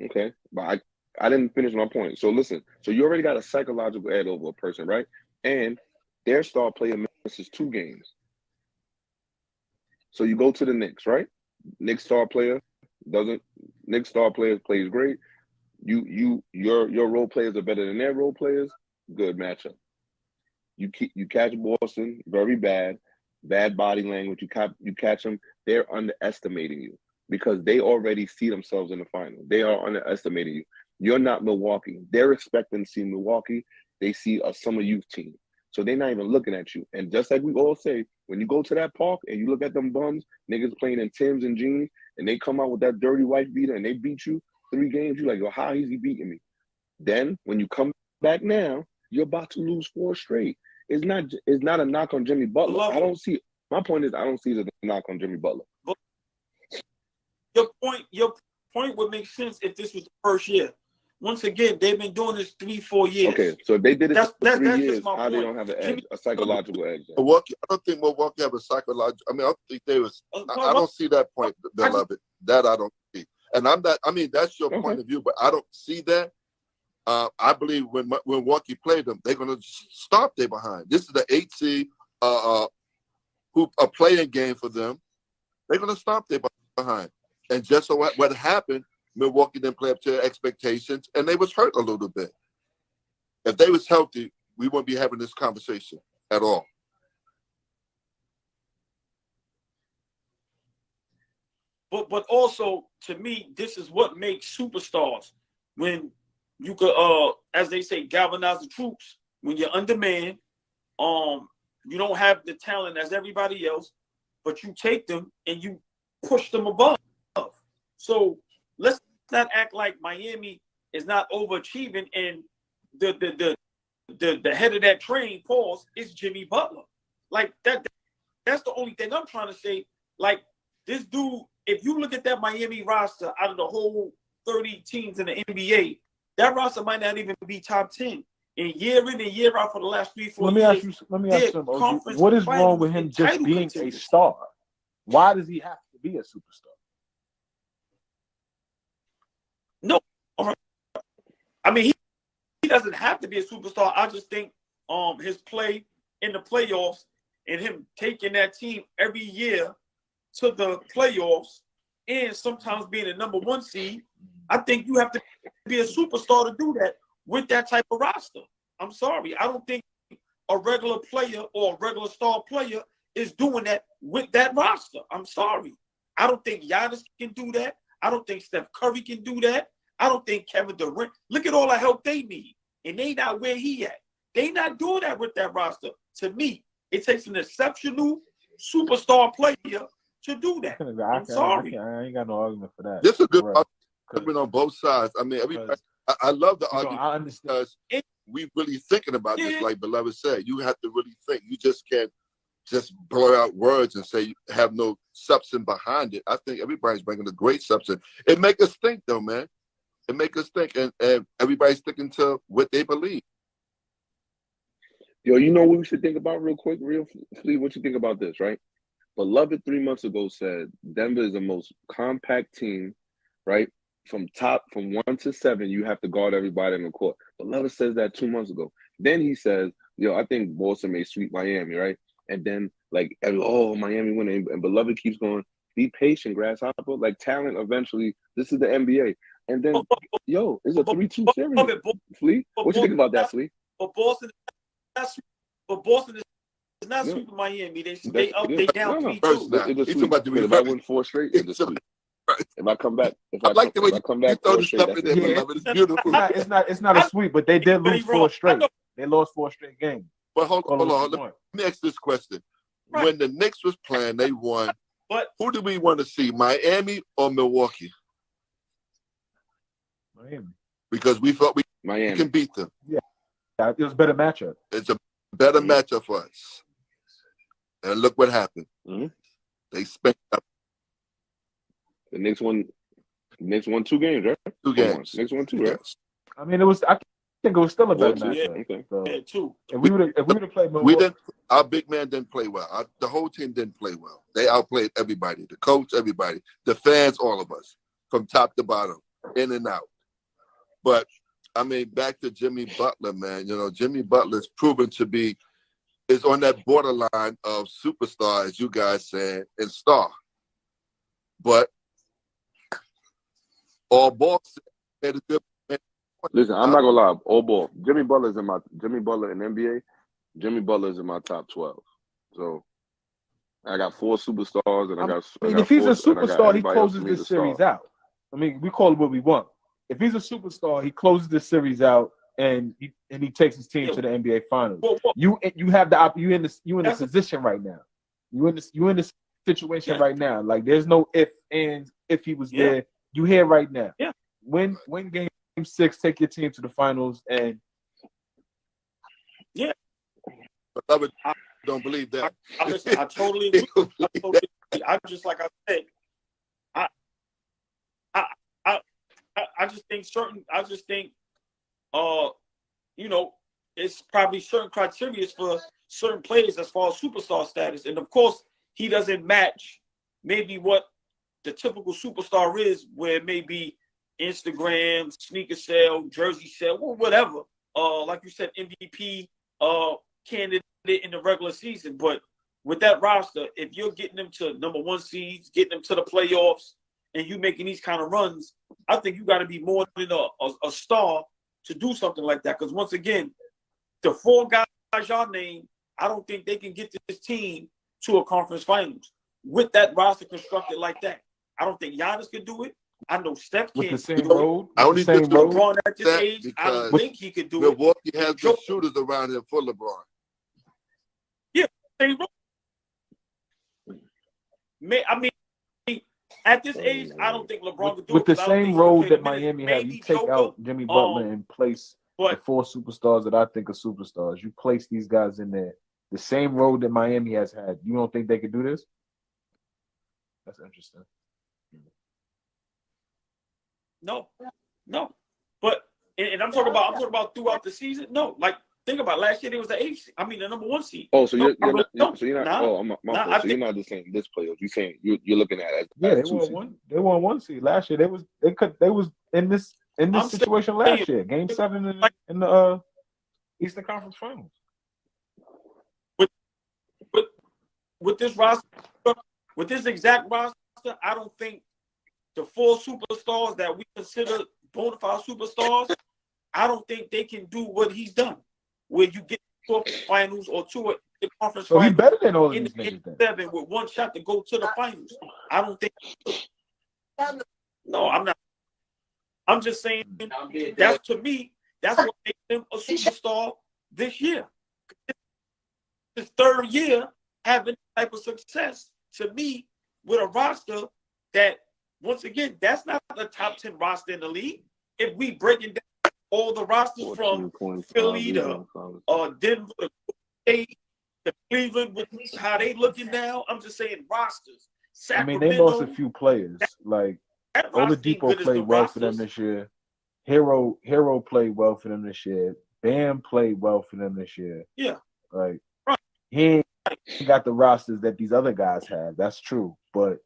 Okay, but I didn't finish my point. So listen, so you already got a psychological edge over a person, right? And their star player misses 2 games. So you go to the Knicks, right? Knicks star player plays great. Your role players are better than their role players. Good matchup. You catch Boston very bad body language. You catch them. They're underestimating you because they already see themselves in the final. They are underestimating you. You're not Milwaukee. They're expecting to see Milwaukee. They see a summer youth team. So they're not even looking at you. And just like we all say, when you go to that park and you look at them bums, niggas playing in Timbs and jeans, and they come out with that dirty white beater and they beat you 3 games, you're like, yo, how is he beating me? Then when you come back now, you're about to lose 4 straight. It's not a knock on Jimmy Butler. My point is I don't see it as a knock on Jimmy Butler. Your point would make sense if this was the first year. Once again, they've been doing this 3-4 years. Okay, so if they did it for 3 years, how point. They don't have an edge, a psychological edge? Milwaukee, I don't think Milwaukee have a psychological. I mean, I don't think they was. I don't see that point, beloved. That I don't see. And I'm not. I mean, that's your point of view, but I don't see that. I believe when Milwaukee played them, they're going to stop their behind. This is the 8 seed, who a playing game for them. They're going to stop their behind. And just so what happened, Milwaukee didn't play up to their expectations, and they was hurt a little bit. If they was healthy, we wouldn't be having this conversation at all. But also, to me, this is what makes superstars. When you could, as they say, galvanize the troops. When you're undermanned, you don't have the talent as everybody else, but you take them and you push them above. So let's not act like Miami is not overachieving, and the head of that train, pause, is Jimmy Butler. Like that's the only thing I'm trying to say. Like this dude, if you look at that Miami roster out of the whole 30 teams in the NBA, that roster might not even be top 10. And year in and year out for the last 3-4 years. Let me ask you something. What is wrong with him just being a star? Why does he have to be a superstar? No. I mean, he doesn't have to be a superstar. I just think his play in the playoffs and him taking that team every year to the playoffs and sometimes being a number 1 seed, I think you have to be a superstar to do that with that type of roster. I'm sorry. I don't think a regular player or a regular star player is doing that with that roster. I'm sorry. I don't think Giannis can do that. I don't think Steph Curry can do that. I don't think Kevin Durant. Look at all the help they need, and they not where he at. They not doing that with that roster. To me, it takes an exceptional superstar player to do that. I'm sorry. I ain't got no argument for that. This is a good argument on both sides. I mean, everybody. I love the argument I understand. because we really thinking about this, like Beloved said. You have to really think. You just can't just blow out words and say you have no substance behind it. I think everybody's bringing a great substance. It make us think, though, man. It make us think, and everybody's sticking to what they believe. Yo, you know what we should think about real quick, Flea? What you think about this, right? Beloved 3 months ago said Denver is the most compact team, right? From 1 to 7, you have to guard everybody in the court. Beloved says that 2 months ago. Then he says I think Boston may sweep Miami, right? And then Miami winning, and Beloved keeps going. Be patient, grasshopper. Like talent, eventually, this is the NBA. And then, it's a 3-2 series. Flea, what you think about that, Flea? But Boston is not sweeping Miami. They down 3-2. He's about to if I win 4 straight, it's a sweep. If I come back, if I come back, throw the stuff in there, Beloved. It's beautiful. It's not a sweep, but they did lose 4 straight. They lost 4 straight games. But hold on. Let me ask this question. Right. When the Knicks was playing, they won. But who do we want to see, Miami or Milwaukee? Miami. Because we felt we Miami can beat them. Yeah, it was a better matchup. It's a better matchup for us. And look what happened. Mm-hmm. They spent up. The Knicks won 2 games, right? 2 games. Knicks won 2, right? I mean, I think it was still a better matchup. Okay. So, two. If we would have played Milwaukee, Our big man didn't play well. The whole team didn't play well. They outplayed everybody. The coach, everybody. The fans, all of us. From top to bottom. In and out. But, I mean, back to Jimmy Butler, man. Jimmy Butler's proven to be is on that borderline of superstar, as you guys said, and star. But Allball made a good. Listen, I'm not gonna lie. Allball. Jimmy Butler in NBA. Jimmy Butler is in my top 12. So I got 4 superstars, and if he's a superstar, he closes this series out. I mean, we call it what we want. If he's a superstar, he closes this series out, and he takes his team to the NBA Finals. You have you in the position right now. You in this situation right now. Like there's no if he was there. You here right now. Yeah. Win game 6, take your team to the finals, and But I don't believe that. I totally agree. I just like I said. I just think it's probably certain criteria for certain players as far as superstar status. And of course, he doesn't match maybe what the typical superstar is, where it may be Instagram, sneaker sale, jersey sale, or whatever. Like you said, MVP candidate in the regular season. But with that roster, if you're getting them to number 1 seeds, getting them to the playoffs, and you making these kind of runs, I think you got to be more than a star to do something like that. Because once again, the 4 guys y'all named, I don't think they can get this team to a conference finals with that roster constructed like that. I don't think Giannis could do it. I know Steph can't. with the same road. I only think LeBron at this age, I don't think he could do it. Milwaukee has good shooters around him for LeBron. Yeah, same road. I mean, at this age, I don't think LeBron could do with it. the same road that Miami had. You take out Jimmy Butler and place the 4 superstars that I think are superstars. You place these guys in there. The same road that Miami has had. You don't think they could do this? That's interesting. No. But and I'm talking about throughout the season. No, like think about it. Last year. It was the number 1 seed. Oh, so you're not. No, So you're not. nah, oh, my fault. So you're not just saying this playoffs. You're saying you're looking at it as they won 1. They won 1 seed last year. They was in this situation last year. Game 7 in the Eastern Conference Finals. With this roster, with this exact roster, I don't think the 4 superstars that we consider bona fide superstars, I don't think they can do what he's done, where you get to the finals or to the conference so finals. He's better than all of these niggas then. 7 with 1 shot to go to the finals. I don't think. No, I'm not. I'm just saying that's to me. That's what makes him a superstar this year. His 3rd year having type of success, to me, with a roster that, once again, that's not the top 10 roster in the league. If we breaking down all the rosters from Philly to Denver to State to Cleveland, with how they looking now, I'm just saying rosters. Sacramento, I mean, they lost a few players. Like Oladipo played well for them this year. Hero played well for them this year. Bam played well for them this year. Yeah. Like he ain't got the rosters that these other guys have. That's true. But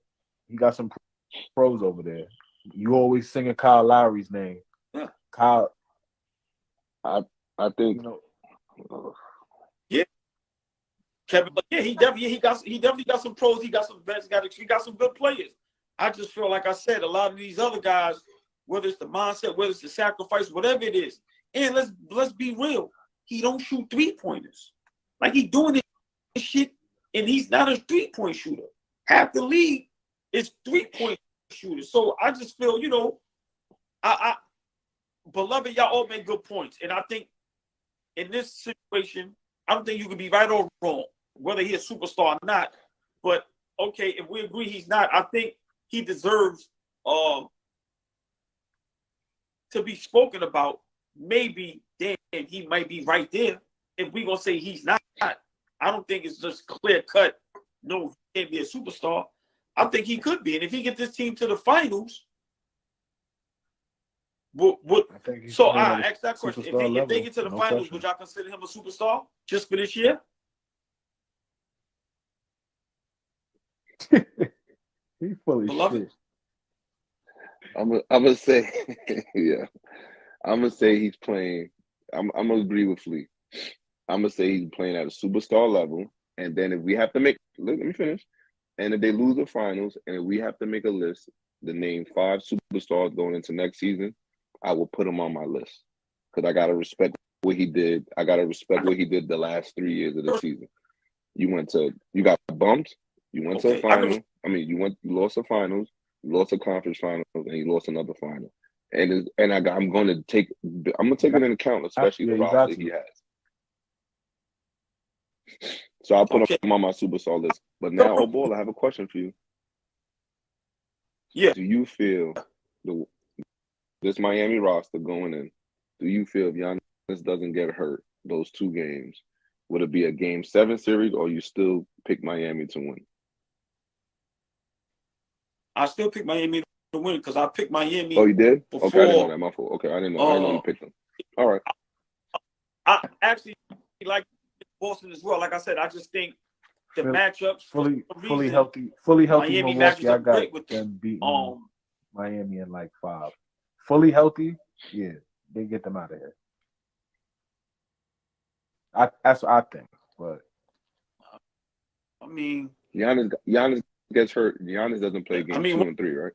he got some pros over there. You always singing Kyle Lowry's name. Yeah. Kyle. I think Kevin, yeah, he definitely got some pros. He got some vets. He got some good players. I just feel like I said, a lot of these other guys, whether it's the mindset, whether it's the sacrifice, whatever it is, and let's be real, he don't shoot 3-pointers. Like he doing this shit, and he's not a 3-point shooter. Half the league is 3-point shooters. So I just feel, I beloved, y'all all make good points, and I think in this situation, I don't think you can be right or wrong, whether he's a superstar or not. But okay, if we agree he's not, I think he deserves to be spoken about. Maybe then he might be right there. If we're gonna say he's not, I don't think it's just clear cut. No, he can't be a superstar. I think he could be, and if he gets this team to the finals, I asked that question. If they get to the finals, would y'all consider him a superstar just for this year? He fully Beloved? shit. I'm gonna say, yeah. I'm gonna say he's playing. I'm gonna agree with Flea. I'm gonna say he's playing at a superstar level. And then if we have to let me finish. And if they lose the finals, and if we have to make a list, to name 5 superstars going into next season, I will put him on my list because I gotta respect what he did. I gotta respect what he did the last 3 years of the season. You got bumped. You went to a final. You lost the finals. You lost a conference finals, and you lost another final. I'm gonna take it into account, especially the roster he has. So I'll put him on my superstar list. But now, Allball, I have a question for you. Yeah. Do you feel this Miami roster going in? Do you feel if Giannis doesn't get hurt those 2 games, would it be a Game 7 series, or you still pick Miami to win? I still pick Miami to win because I picked Miami. Oh, you did? Before, okay, I didn't know that. My fault. Okay, I didn't know you picked them. All right. I actually like Boston as well. Like I said, I just think the matchups fully healthy Miami Milwaukee. I got with them beating Miami in like 5. Fully healthy, yeah, they get them out of here. That's what I think. But I mean, Giannis gets hurt. Giannis doesn't play game 2 and 3, right?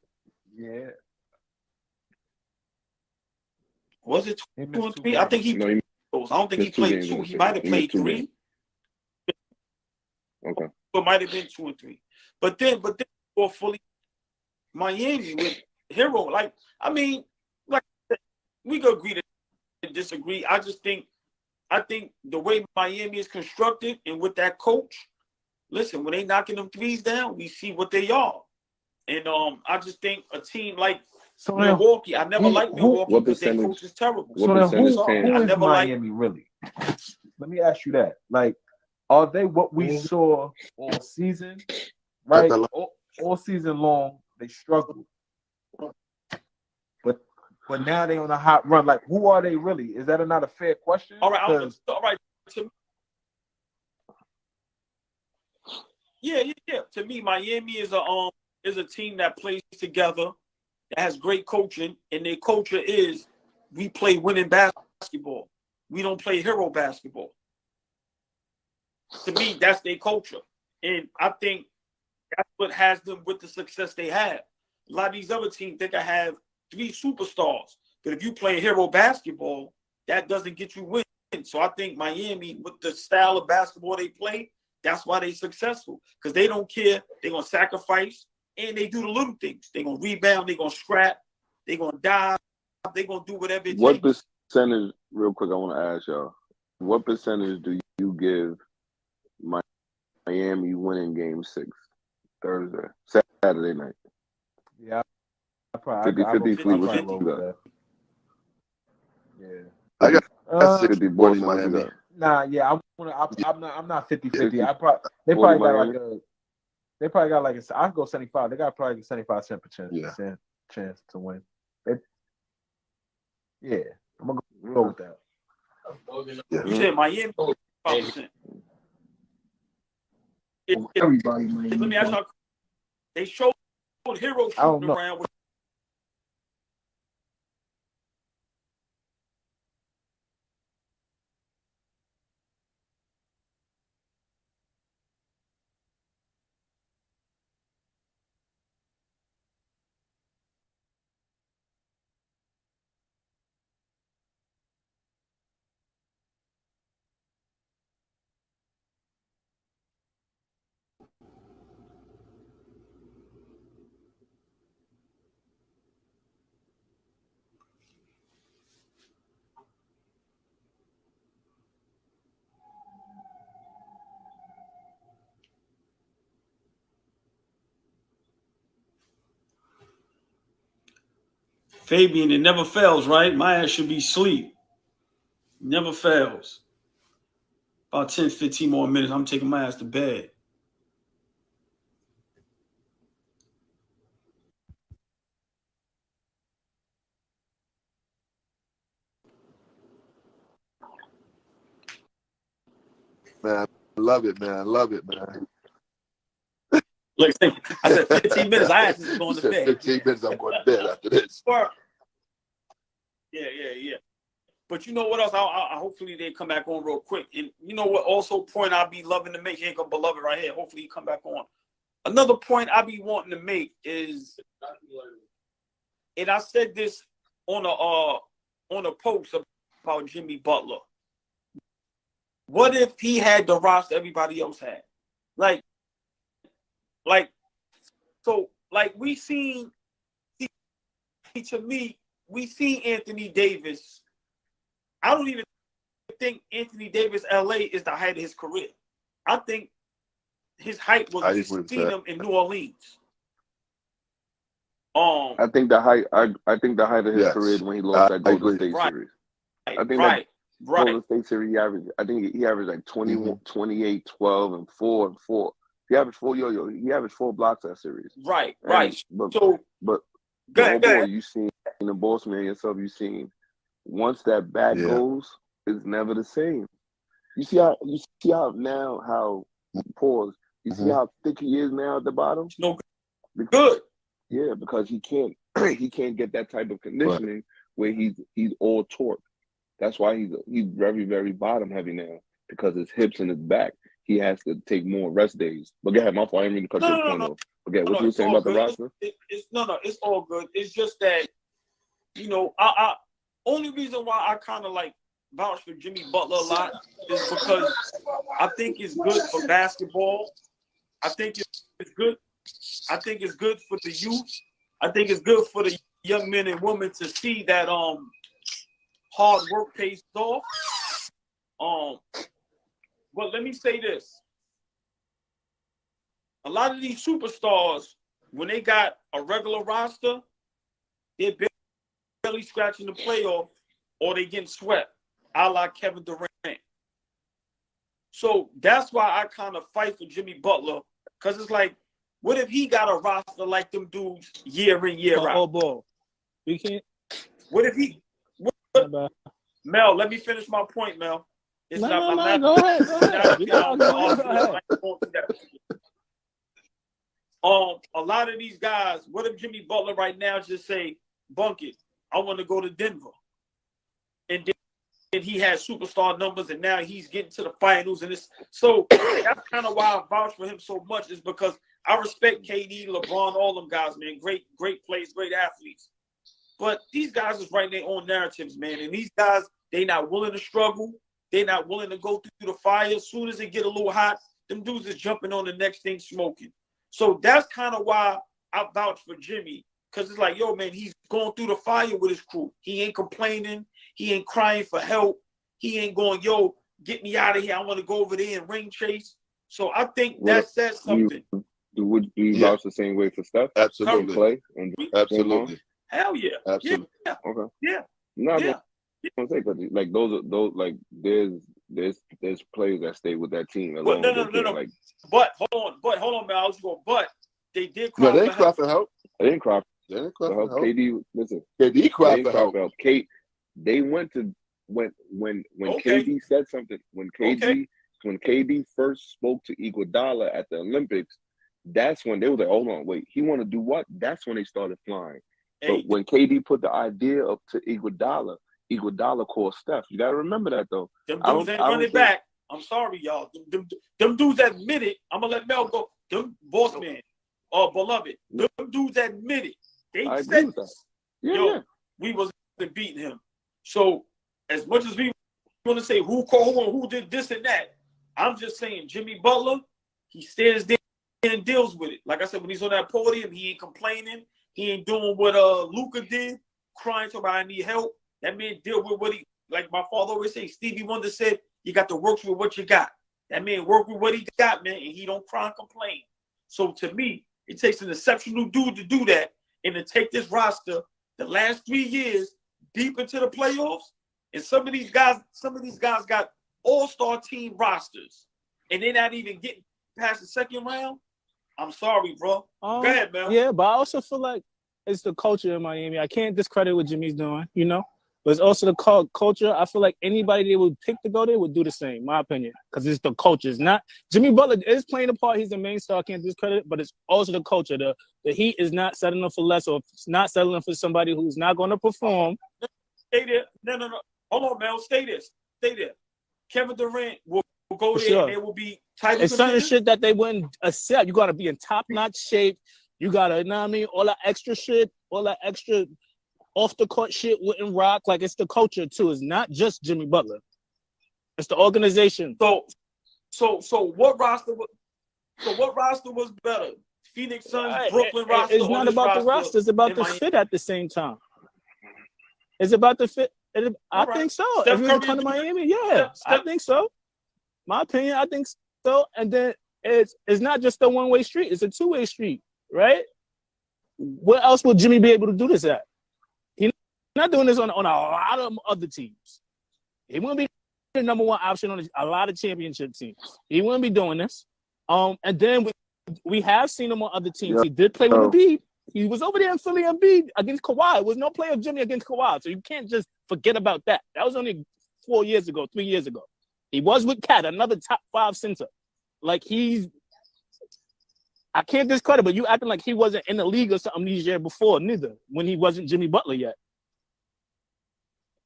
Yeah. Was it 2 and 3? I think he. I don't think he played 2. He might have played 3. Okay. It might have been 2 and 3. But then for fully Miami with Hero, like we could agree to disagree. I think the way Miami is constructed and with that coach, listen, when they knocking them threes down, we see what they are. And I just think a team like Milwaukee, I never liked Milwaukee because their coach is terrible. So then who is Miami really? Let me ask you that. Like, are they what we saw all season? Right? All season long, they struggled. But now they on a hot run. Like, who are they really? Is that not a fair question? All right. Yeah. To me, Miami is a team that plays together, that has great coaching, and their culture is we play winning basketball. We don't play hero basketball. To me, that's their culture. And I think that's what has them with the success they have. A lot of these other teams think I have 3 superstars. But if you play hero basketball, that doesn't get you wins. So I think Miami, with the style of basketball they play, that's why they're successful. Because they don't care. They're going to sacrifice. And they do the little things. They're going to rebound. They're going to scrap. They're going to dive. They're going to do whatever it What takes. Percentage, real quick, I want to ask y'all, what percentage do you give Miami winning Game 6 Saturday night? Yeah, I probably 50-50. Yeah. I got 60-40 Miami. Miami. Nah, yeah, I'm not 50-50. They probably got like I go 75. They got probably 75% chance to win. I'm gonna go with that. Yeah. You said Miami 5%. Everybody, Let me ask you, they showed Hero shooting around with Fabian, it never fails, right? My ass should be asleep. Never fails. About 10, 15 more minutes. I'm taking my ass to bed. Man, I love it, man. I love it, man. Look, I said 15 minutes. I asked to go You to said bed. 15 minutes, I'm going to bed after this. Yeah. But you know what else? I hopefully they come back on real quick. And you know what? Also, point I'll be loving to make. Here go beloved right here. Hopefully he come back on. Another point I be wanting to make is, and I said this on a post about Jimmy Butler. What if he had the roster everybody else had? Like we seen. To me, we see Anthony Davis. I don't even think Anthony Davis LA is the height of his career. I think his height was seeing him in New Orleans. I think the height of his career is when he lost that Golden State series. I think that Golden State series he averaged like 21, 28, 12, and 4 and 4. He averaged 4 he averaged 4 blocks that series. Right. But Go ahead. you seen the boss man yourself, you seen once that bat goes, it's never the same. You see how pause. You see how thick he is now at the bottom? No good. Yeah, because he can't get that type of conditioning where he's all torque. That's why he's very, very bottom heavy now, because his hips and his back. He has to take more rest days. But go ahead, my fault. I didn't mean to cut your point off. Okay, what you were saying about the roster? It's all good. It's just that, I only reason why I kind of like vouch for Jimmy Butler a lot is because I think it's good for basketball. I think it's good. I think it's good for the youth. I think it's good for the young men and women to see that hard work pays off. But let me say this. A lot of these superstars, when they got a regular roster, they're barely scratching the playoff or they getting swept, a la Kevin Durant. So that's why I kind of fight for Jimmy Butler, because it's like, what if he got a roster like them dudes year in, year out? Allball. We can't. What if he... Mel, let me finish my point, Mel. It's Go ahead. Go ahead. A lot of these guys, what if Jimmy Butler right now just say, bunk it, I want to go to Denver. And then he has superstar numbers and now he's getting to the finals. And so that's kind of why I vouch for him so much, is because I respect KD, LeBron, all them guys, man. Great players, great athletes. But these guys is writing their own narratives, man. And these guys, they not willing to struggle. They're not willing to go through the fire. As soon as it get a little hot, them dudes is jumping on the next thing smoking. So that's kind of why I vouch for Jimmy, because it's like, yo, man, he's going through the fire with his crew. He ain't complaining. He ain't crying for help. He ain't going, yo, get me out of here. I want to go over there and ring chase. So I think that says something. Would you vouch the same way for Steph? Absolutely. Clay? Absolutely. Hell yeah. Absolutely. Yeah. Okay. Yeah. No, Yeah. I don't say, but like those like there's players that stay with that team alone. No. Like, but hold on, man. I was going, but they did cry. No, they didn't cry for help. They didn't cry They didn't cry for help. for help. KD, listen. KD cried for help. Kate, they went to when KD said something. When KD first spoke to Iguodala at the Olympics, that's when they were like, hold on, wait, he want to do what? That's when they started flying. But when KD put the idea up to Iguodala called Steph. You got to remember that, though. Them dudes ain't running back. I'm sorry, y'all. Them dudes admitted. I'm going to let Mel go. Them boss man, beloved. Them dudes admitted. They said this. We wasn't beating him. So as much as we want to say who called and who did this and that, I'm just saying Jimmy Butler, he stands there and deals with it. Like I said, when he's on that podium, he ain't complaining. He ain't doing what Luka did, crying to I need help. That man deal with what he, like my father always say, Stevie Wonder said, you got to work with what you got. That man work with what he got, man, and he don't cry and complain. So to me, it takes an exceptional dude to do that and to take this roster the last 3 years deep into the playoffs, and some of these guys got all-star team rosters, and they're not even getting past the second round. I'm sorry, bro. Go ahead, man. Yeah, but I also feel like it's the culture in Miami. I can't discredit what Jimmy's doing, you know? But it's also the culture. I feel like anybody they would pick to go there would do the same, my opinion. Because it's the culture. It's not Jimmy Butler is playing a part. He's the main star. I can't discredit it, but it's also the culture. The Heat is not settling for less, or it's not settling for somebody who's not going to perform. Stay there. No. Hold on, Mel. Stay there. Kevin Durant will go For there sure. and they will be title It's certain contenders. shit that they wouldn't accept. You got to be in top-notch shape. You got to, you know what I mean? All that extra shit, all that extra off-the-court shit wouldn't rock. Like, it's the culture, too. It's not just Jimmy Butler. It's the organization. So what roster was better? Phoenix Suns, Right. Brooklyn roster. It's not about the roster. It's about the fit at the same time. It's about the fit. I think so. Steph If you Curry come to is- Miami, yeah, I think so. My opinion, I think so. And then it's not just a one-way street. It's a two-way street, right? Where else would Jimmy be able to do this at? He's not doing this on a lot of other teams. He wouldn't be the number one option on a lot of championship teams. He wouldn't be doing this. And then we have seen him on other teams. Yeah. He did play with Embiid. He was over there in Philly Embiid against Kawhi. There was no play of Jimmy against Kawhi. So you can't just forget about that. That was only 3 years ago. He was with Cat, another top 5 center. Like I can't discredit, but you acting like he wasn't in the league or something these years before, neither, when he wasn't Jimmy Butler yet.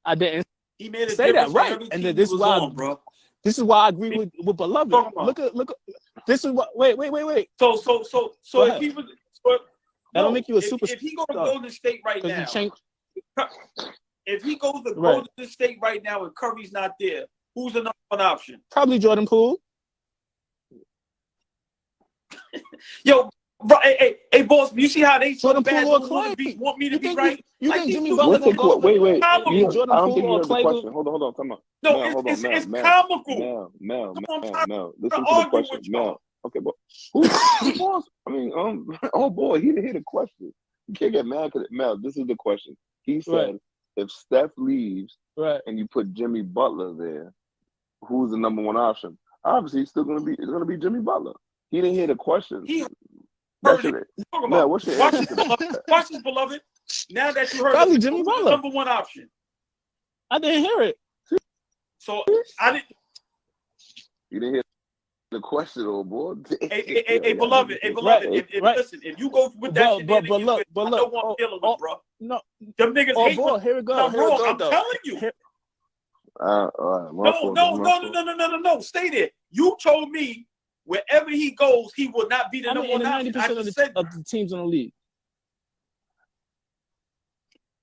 I didn't He made a say that, difference for right. every And team then he was on, bro. this is why I agree with Beloved. Look at this is what wait. So Go if ahead. he was That'll make you a superstar. if he goes to Golden State right Because now, you change. if he goes to Right. Golden State right now and Curry's not there, who's the number one option? Probably Jordan Poole. Yo, bro, hey, boss, you see how they so Jordan bad Poole or don't Clay. want me to You be think right? you Like, think these Jimmy dudes Butler are gonna go? Wait. comical. You think Jordan I don't Poole think you or heard the Clay? question. Hold on, time out. No, Mel, hold on, it's Mel. comical. Mel. to Listen to the argue question. with y'all. Mel. Okay, but who's boss? I mean, oh boy, he didn't hear the question. You can't get mad because Mel. This is the question. He said, Right. if Steph leaves Right. and you put Jimmy Butler there, who's the number one option? Obviously, it's gonna be Jimmy Butler. He didn't hear the question. He That's heard it. Talk Mel, about. what's your Watch answer? Watch this, beloved. Now that you heard Probably of it, Jimmy who's the Butler. number one option? I didn't hear it. So I didn't. You didn't hear the question, old boy. Hey, beloved. Right, If right. Listen, if you go with that shit, But I look, know what I'm dealing with, bro. No. Them niggas Oh hate boy, when here we go. I'm Here we wrong. go. I'm Though. telling you. Here- All right, my fault. No. Stay there. You told me wherever he goes, he will not be the number one option. 90% of the teams in the league.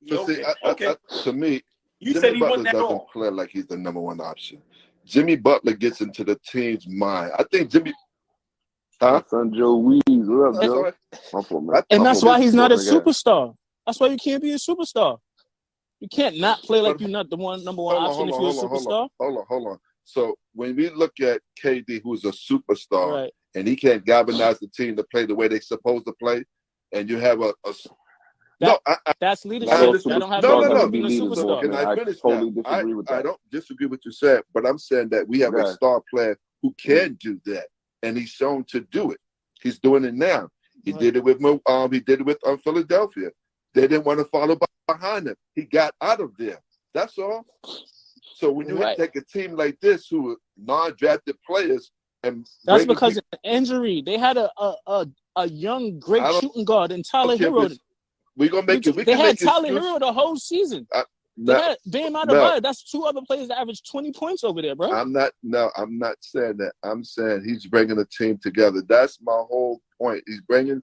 So see, Okay. To me, You Jimmy said he Butler wasn't that doesn't wrong. play like he's the number one option. Jimmy Butler gets into the team's mind. I think Jimmy. Huh? Son Joe Weeze, what up, That's all Joe? right. My fault, man. And that's why he's not a Again. superstar. That's why you can't be a superstar. You can't not play like you're not the number one option if you're a superstar. Hold on. So when we look at KD, who's a superstar, Right. and he can't galvanize the team to play the way they're supposed to play, and you have That's leadership. Not all That don't have no, nothing no, to no. do with being a Leaders, superstar. Can I I finish totally now? disagree with I that. don't disagree with what you said, but I'm saying that we have a Right. star player who can do that, and he's shown to do it. He's doing it now. He Right. did it with Philadelphia. They didn't want to follow behind him. He got out of there. That's all. So when you Right. take a team like this who are non-drafted players and That's bringing because of injury. They had a young great I don't- shooting guard in Tyler Okay, Hero. we're gonna make it. We They can had make Tyler excuse- Hero the whole season. They No, had Bam no. Adebayo. That's 2 other players that averaged 20 points over there, bro. I'm not saying that. I'm saying he's bringing a team together. That's my whole point. He's bringing.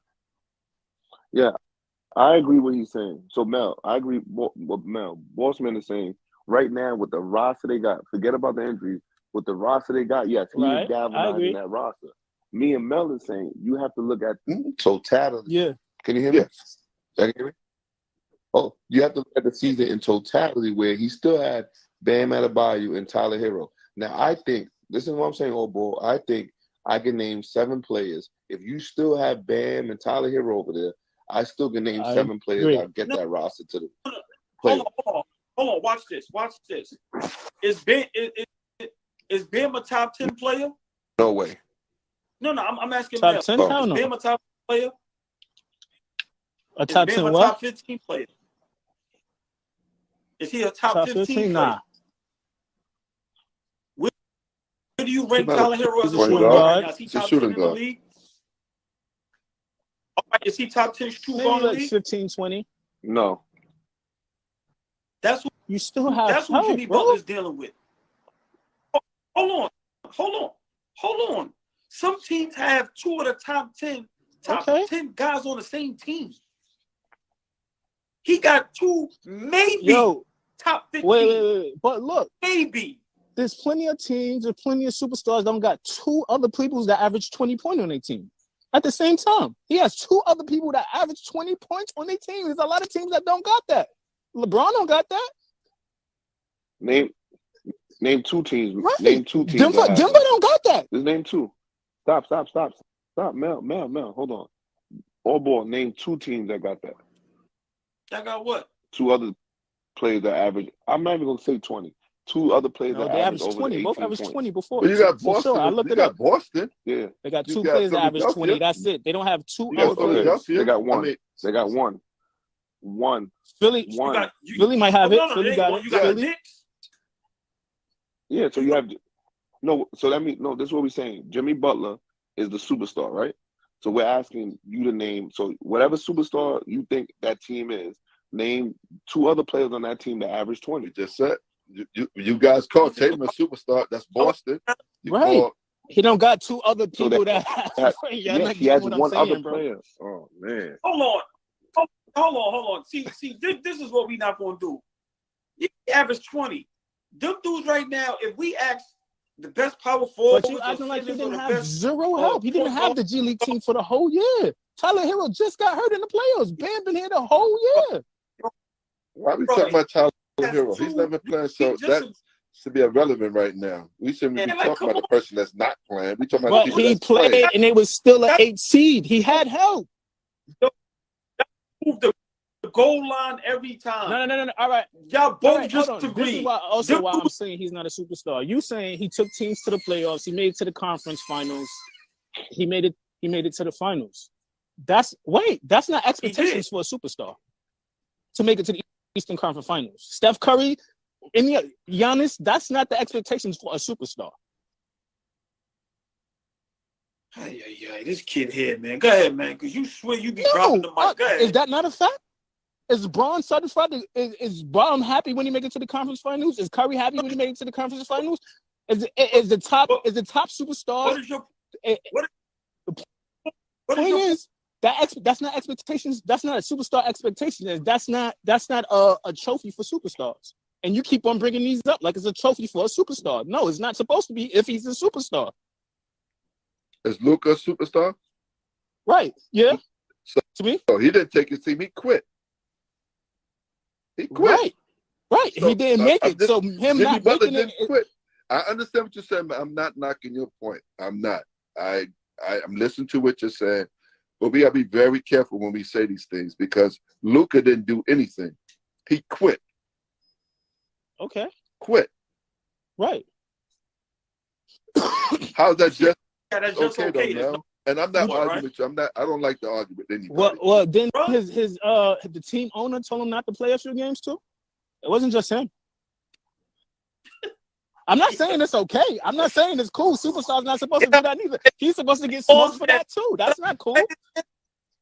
I agree what he's saying. So, Mel, I agree what Mel Bossman is saying. Right now, with the roster they got, forget about the injuries. With the roster they got, yes, he Right. is I galvanizing agree. that roster. Me and Mel is saying you have to look at totality. Yeah. Can you hear me? Yes. Can you hear me? Oh, you have to look at the season in totality where he still had Bam Adebayo and Tyler Hero. Now, I think, this is what I'm saying, old boy, I think I can name 7 players. If you still have Bam and Tyler Hero over there, I still can name I 7 players agree. that get that roster to the Hold playoffs. on. Watch this. Is Ben a top 10 player? No way. No. I'm asking Top Mel. 10? Oh. Hell Is no. Bam a top player? A top Is 10 Bam a what? top 15 player? Is he a top Top 15 15? player? Nah. Where do you rank He's not Tyler Hero as a point shooting guard. guard right now? Is he He's a top shooting 10 in the guard. league? All right, is he top 10 shooting Maybe guard in the like league? 15, 20. No. That's who You still have That's who help, Jimmy bro. Butler's dealing with. Hold on. Some teams have 2 of the top 10 guys on the same team. He got 2, maybe top 15. Wait. But look, Maybe. there's plenty of teams, there's plenty of superstars that don't got 2 other people that average 20 points on their team. At the same time, he has 2 other people that average 20 points on their team. There's a lot of teams that don't got that. LeBron don't got that. Name 2 teams. Right. Name 2 teams. Denver don't got that. Just name 2. Stop. Mel, hold on. Allball, name 2 teams that got that. I got what? 2 other players that average. I'm not even gonna say 20. 2 other players No, that they average averaged over 20. 18 Both averaged points. 20 before. Well, you got For Boston. sure. I looked You it up. got Boston. Yeah. They got You 2 got players that average 20. Philadelphia. That's it. They don't have 2 You got other players. Philadelphia. They got 1. I mean, They got 1. Philly, Philly might have it. Philly got it. You got Philly. Knicks? Yeah, so you have no. So that means no. This is what we're saying. Jimmy Butler is the superstar, right? So we're asking you to name. So whatever superstar you think that team is, name 2 other players on that team that average 20. we just said you guys call Tatum a superstar. That's Boston. You Right. call- He don't got 2 other So people that- that. Yes, Y'all not he getting has what I'm 1 other saying, bro. player. Oh man. Hold on. See, this is what we not gonna do. He averaged 20. Them dudes right now, if we ask the best power forward, But you acting like he didn't have 0 help. He didn't have the G League team for the whole year. Tyler Hero just got hurt in the playoffs. Bam been here the whole year. Why are we Bro, talking about Tyler has Hero? He's 2 never playing, so that should be irrelevant right now. We shouldn't be talking about the person that's not playing. We talking about But people he that's playing. played and it was still an 8 seed. He had help. move the goal line every time. No. All right. Y'all both All right, just hold on. agreed. This is why I'm saying he's not a superstar. You saying he took teams to the playoffs. He made it to the conference finals. He made it to the finals. That's not expectations for a superstar to make it to the Eastern Conference Finals. Steph Curry and Giannis, that's not the expectations for a superstar. Hey, this kid here, man. Go ahead, man, because you swear you be dropping the mic. Go ahead. Is that not a fact? Is Braun satisfied? Is Braun happy when he make it to the conference finals? Is Curry happy when he made it to the conference finals? Is the top superstar? What is your what The is thing your is that's not expectations. That's not a superstar expectation. That's not a trophy for superstars. And you keep on bringing these up like it's a trophy for a superstar. No, it's not supposed to be if he's a superstar. Is Luka a superstar? Right? Yeah. So, to me, he didn't take his team. He quit. He quit. Right. So, he didn't make it. So him Jimmy not Butler making it. didn't quit. I understand what you're saying, but I'm not knocking your point. I'm not. I'm listening to what you're saying, but we gotta be very careful when we say these things because Luka didn't do anything. He quit. Okay. Quit. Right. How's that just that's just okay, okay. though, Mel? And I'm not What, arguing right? with you. I don't like to argue with anybody. Well, then the team owner told him not to play a few games too. It wasn't just him. I'm not saying it's okay. I'm not saying it's cool. Superstar's not supposed to do that either. He's supposed to get smoked for that too. That's not cool.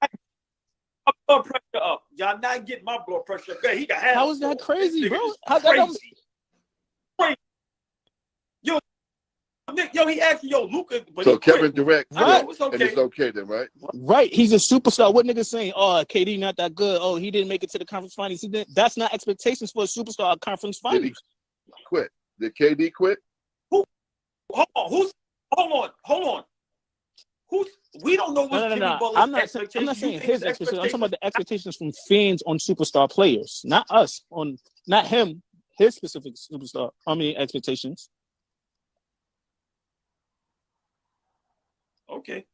My blood pressure up. Y'all not getting my blood pressure up. He got How is that crazy, bro? How crazy. Yo, he asked you, Luka, but So he quit. Kevin Durant quit, Right. It's okay. and it's okay then, right? Right. He's a superstar. What niggas saying? Oh, KD not that good. Oh, he didn't make it to the conference finals. He didn't. That's not expectations for a superstar at conference Did he finals. quit? Did KD quit? Hold on. We don't know what Jimmy Butler's I'm not expectations. saying You think his expectations. I'm talking about the expectations from fans on superstar players, not us. Not him. His specific superstar. Expectations. Okay.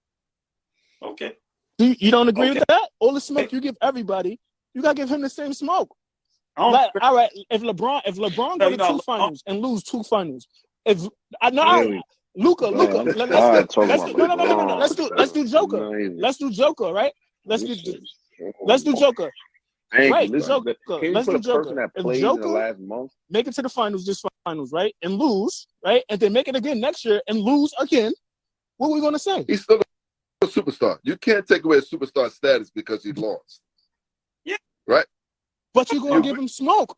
You don't agree with that? All the smoke you give everybody, you gotta give him the same smoke. All right, if LeBron go to two finals and lose two finals, Luka, let's do Joker. Let's do Joker, right? Let's do Joker. Right, Joker. Let's do Joker. If Joker make it to the finals, this finals, right, and lose, right, and then make it again next year and lose again, what are we gonna say? He's still a superstar. You can't take away a superstar status because he lost. Yeah. Right? But you're gonna give him smoke.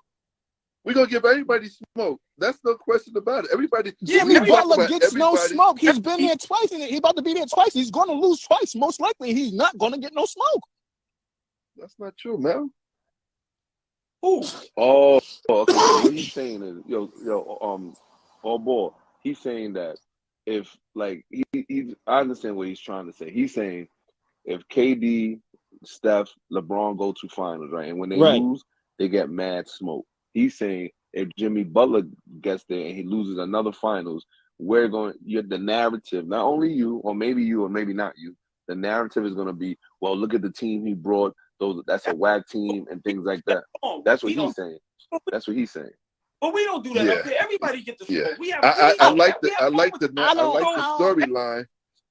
We're gonna give everybody smoke. That's no question about it. Everybody. Jimmy Butler gets no smoke. He's been there twice, and he's about to be there twice. He's gonna lose twice, most likely. He's not gonna get no smoke. That's not true, man. Ooh. Oh, okay. What he's saying is, Allball. He's saying that if I understand what he's trying to say. He's saying if KD, Steph, LeBron go to finals, right, and when they lose, they get mad smoke. He's saying if Jimmy Butler gets there and he loses another finals, the narrative, not only you, or maybe not you, the narrative is going to be, well, look at the team he brought. That's a whack team and things like that. That's what he's saying. That's what he's saying. But we don't do that up here. Everybody get the smoke. I like the storyline,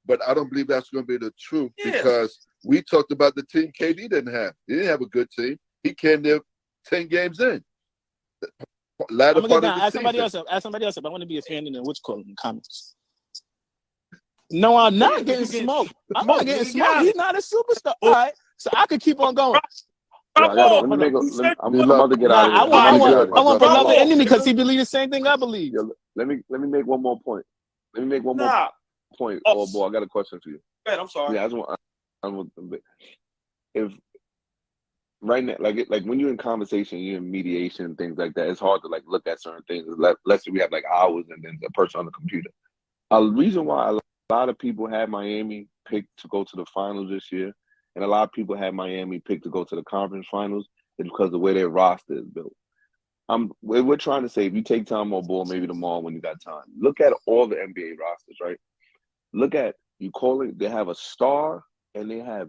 but I don't believe that's going to be the truth because we talked about the team KD didn't have. He didn't have a good team. He came there 10 games in. Ask somebody else. I want to be a fan in which call in the comments. No, I'm not getting smoked. I'm not getting smoked. He's not a superstar. All right, so I could keep on going. I'm about to get out of here. I want beloved enemy because he believes the same thing I believe. Let me make one more point. Oh boy, I got a question for you. Go ahead, I'm sorry. Yeah, if right now, like when you're in conversation, you're in mediation and things like that, it's hard to look at certain things. Let's say we have hours and then a person on the computer. A reason why a lot of people had Miami picked to go to the finals this year, and a lot of people had Miami picked to go to the conference finals, is because of the way their roster is built. We're trying to say, if you take time on board, maybe tomorrow when you got time, look at all the NBA rosters, right? Look at, they have a star and they have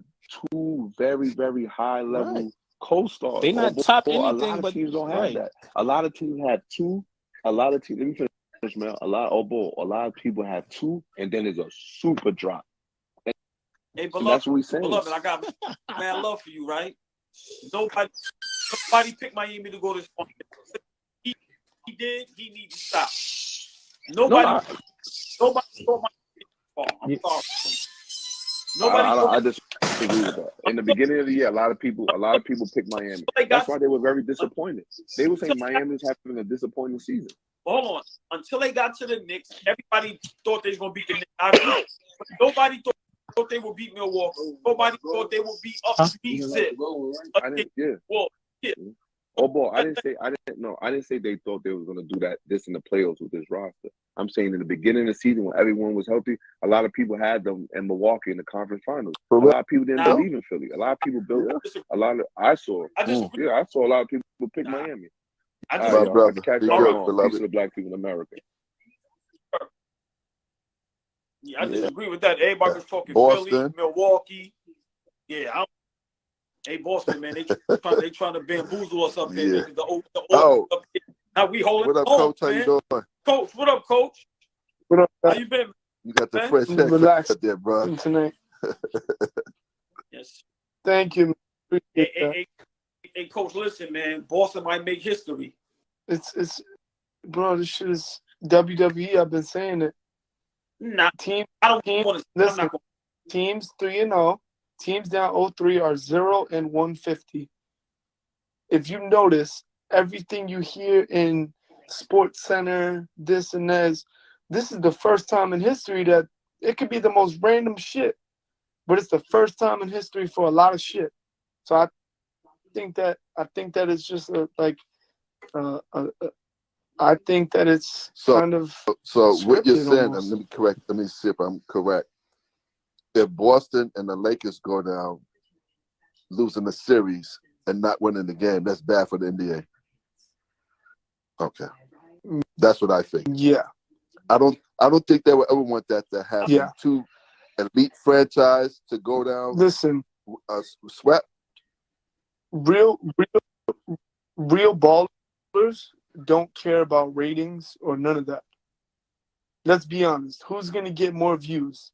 two very, very high level co-stars. They're not top anything, a lot of teams don't have that. A lot of teams have two. A lot of teams, let me finish, man. A lot of people have two, and then there's a super drop. Hey, beloved, that's what we're saying. Beloved, I got mad love for you, right? Nobody picked Miami to go this far. He did. He needs to stop. Nobody told Miami. I'm sorry. I disagree with that. In the beginning of the year, a lot of people picked Miami. That's why they were very disappointed. They were saying Miami was having a disappointing season. Hold on. Until they got to the Knicks, everybody thought they was gonna beat the Knicks. Nobody thought they would beat Milwaukee. Nobody thought they would beat Zip. Oh boy, I didn't say they thought they was gonna do this in the playoffs with this roster. I'm saying in the beginning of the season when everyone was healthy, a lot of people had them in Milwaukee in the conference finals. A lot of people didn't believe in Philly. A lot of people built I saw a lot of people pick Miami. My brother, catch on piece of the black people in America. Yeah, I disagree with that. Everybody was talking Boston. Philly, Milwaukee. Yeah, hey Boston, man, they trying to bamboozle us up here. Yeah. Now we holding. What up, Coach? How you doing? Coach, what up, Coach? What up? How you been? You got the man? fresh haircut there, bro. Tonight. Yes. Thank you. Hey, Coach, listen, man. Boston might make history. It's bro. This shit is WWE. I've been saying it. Nah, team. I don't want to listen. Teams 3-0. Teams down 0-3 are 0-150. If you notice, everything you hear in Sports Center, this and that, this is the first time in history that it could be the most random shit, but it's the first time in history for a lot of shit. So I think that it's just I think that it's kind of so what you're saying. Almost. Let me see if I'm correct. If Boston and the Lakers go down, losing the series and not winning the game, that's bad for the NBA. Okay, that's what I think. Yeah, I don't think they would ever want that to happen. Yeah. Two elite franchise to go down. Listen, swept. Real ballers don't care about ratings or none of that. Let's be honest. Who's going to get more views?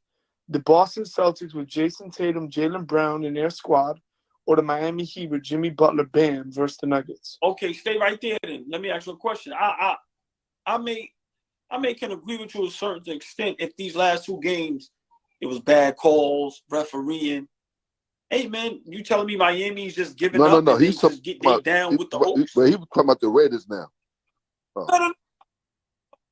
The Boston Celtics with Jason Tatum, Jaylen Brown in their squad, or the Miami Heat with Jimmy Butler, Bam versus the Nuggets? Okay, stay right there then. Let me ask you a question. I may can agree with you to a certain extent if these last two games it was bad calls, refereeing. Hey man, you telling me Miami's just giving up? No. And He's they just they down with the hopes? But he was talking about the Raiders now. No.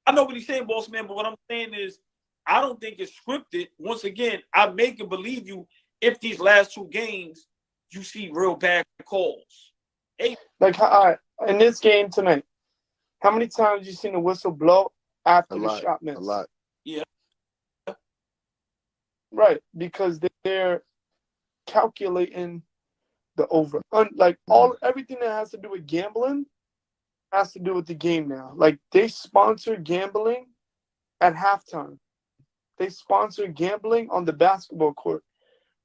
I know what he's saying, boss man. But what I'm saying is, I don't think it's scripted. Once again, I make it believe you if these last two games you see real bad calls. Hey, Like, all right, in this game tonight, how many times you seen the whistle blow after the shot missed? A lot. Yeah. Right, because they're calculating the over. Everything that has to do with gambling has to do with the game now. Like, they sponsor gambling at halftime. They sponsor gambling on the basketball court.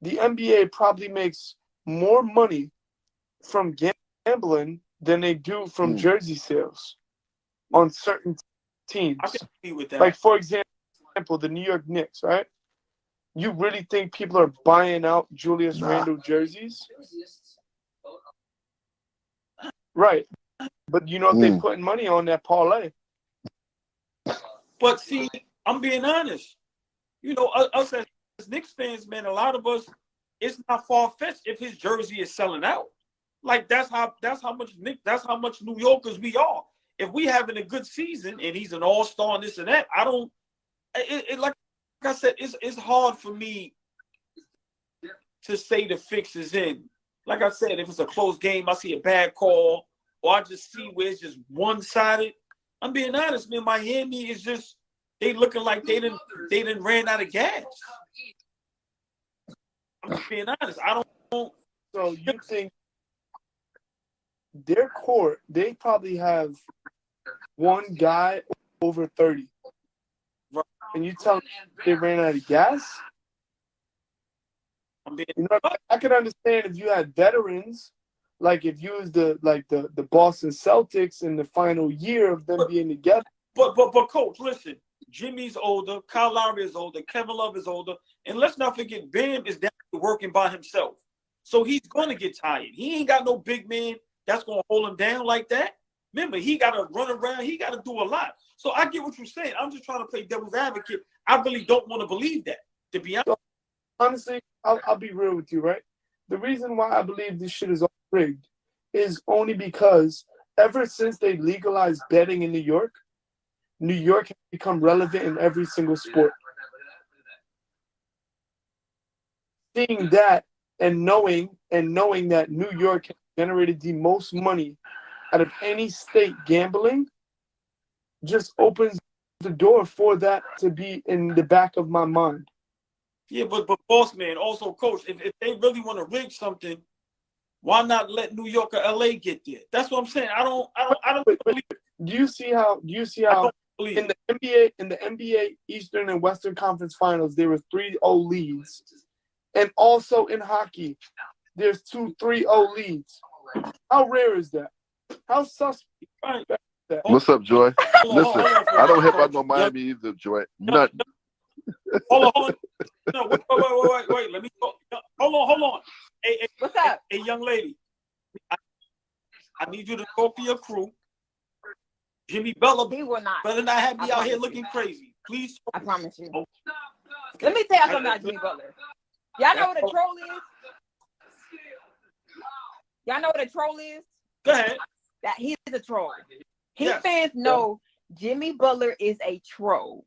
The NBA probably makes more money from gambling than they do from jersey sales on certain teams. I can agree with that. Like, for example, the New York Knicks, right? You really think people are buying out Julius Randle jerseys? Right. But you know they're putting money on that parlay. But see, I'm being honest. You know, us as Knicks fans, man, a lot of us, it's not far-fetched if his jersey is selling out. Like that's how much New Yorkers we are. If we having a good season and he's an all-star and this and that, like I said, it's hard for me to say the fix is in. Like I said, if it's a close game, I see a bad call, or I just see where it's just one-sided. I'm being honest, man. Miami is just they looking like they didn't ran out of gas. I'm just being honest. I don't. So you think their court? They probably have one guy over 30. And you tell me they ran out of gas? I can understand if you had veterans, like if you was the Boston Celtics in the final year of them being together. But coach, listen, Jimmy's older, Kyle Lowry is older, Kevin Love is older, and let's not forget Bam is down working by himself. So he's gonna get tired. He ain't got no big man that's gonna hold him down like that. Remember, he gotta run around, he gotta do a lot. So I get what you're saying. I'm just trying to play devil's advocate. I really don't want to believe that, to be honest. So, honestly, I'll be real with you, right? The reason why I believe this shit is all rigged is only because ever since they legalized betting in New York has become relevant in every single sport. Seeing that and knowing that New York has generated the most money out of any state gambling just opens the door for that to be in the back of my mind. Yeah, but boss man, also coach, if they really want to rig something, why not let New York or LA get there? That's what I'm saying. I don't believe it. Do you see how in the NBA Eastern and Western Conference Finals there were 3-0 leads. And also in hockey, there's 2 3-0 leads. How rare is that? How suspect is that? What's up, Joy? Listen, I don't hear about no Miami either, Joy. Nothing. Hold on. No, wait. Let me go. Hold on. Hey, what's up? Hey, young lady. I need you to go for your crew. Jimmy Butler. He will not. Better not have me out here looking crazy. Please. I promise you. Oh. Let me tell you something about Jimmy Butler. Y'all know what a troll is? Y'all know what a troll is? Go ahead. That he's a troll. Fans know Jimmy Butler is a troll.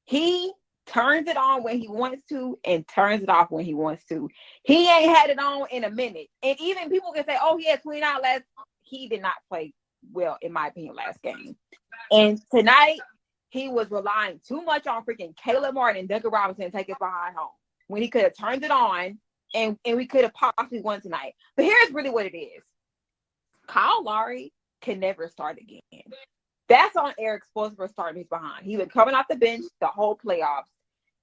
He turns it on when he wants to and turns it off when he wants to. He ain't had it on in a minute. And even people can say, oh, he had 29 last. He did not play well, in my opinion, last game. And tonight, he was relying too much on freaking Caleb Martin and Duncan Robinson to take us behind home when he could have turned it on and we could have possibly won tonight. But here's really what it is. Kyle Lowry can never start again. That's on Eric Spoelstra starting his behind. He's been coming off the bench the whole playoffs,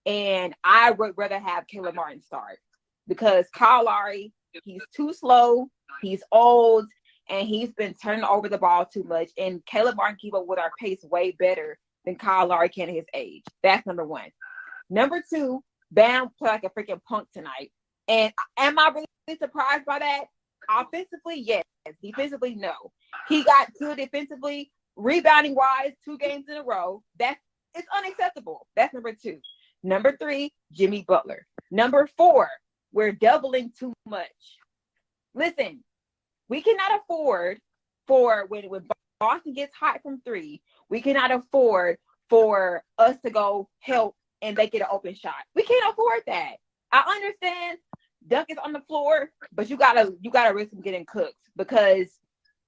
and I would rather have Caleb Martin start. because Kyle Lowry, he's too slow, he's old, and he's been turning over the ball too much. And Caleb Martin keep up with our pace way better than Kyle Lowry can at his age. That's number one. Number two, Bam played like a freaking punk tonight. And am I really surprised by that? Offensively, yes. Defensively, no. He got good defensively. Rebounding wise, 2 games in a row. It's unacceptable. That's number two. Number three, Jimmy Butler. Number four, we're doubling too much. Listen, we cannot afford for when Boston gets hot from 3, we cannot afford for us to go help and they get an open shot. We can't afford that. I understand Dunk is on the floor, but you gotta risk him getting cooked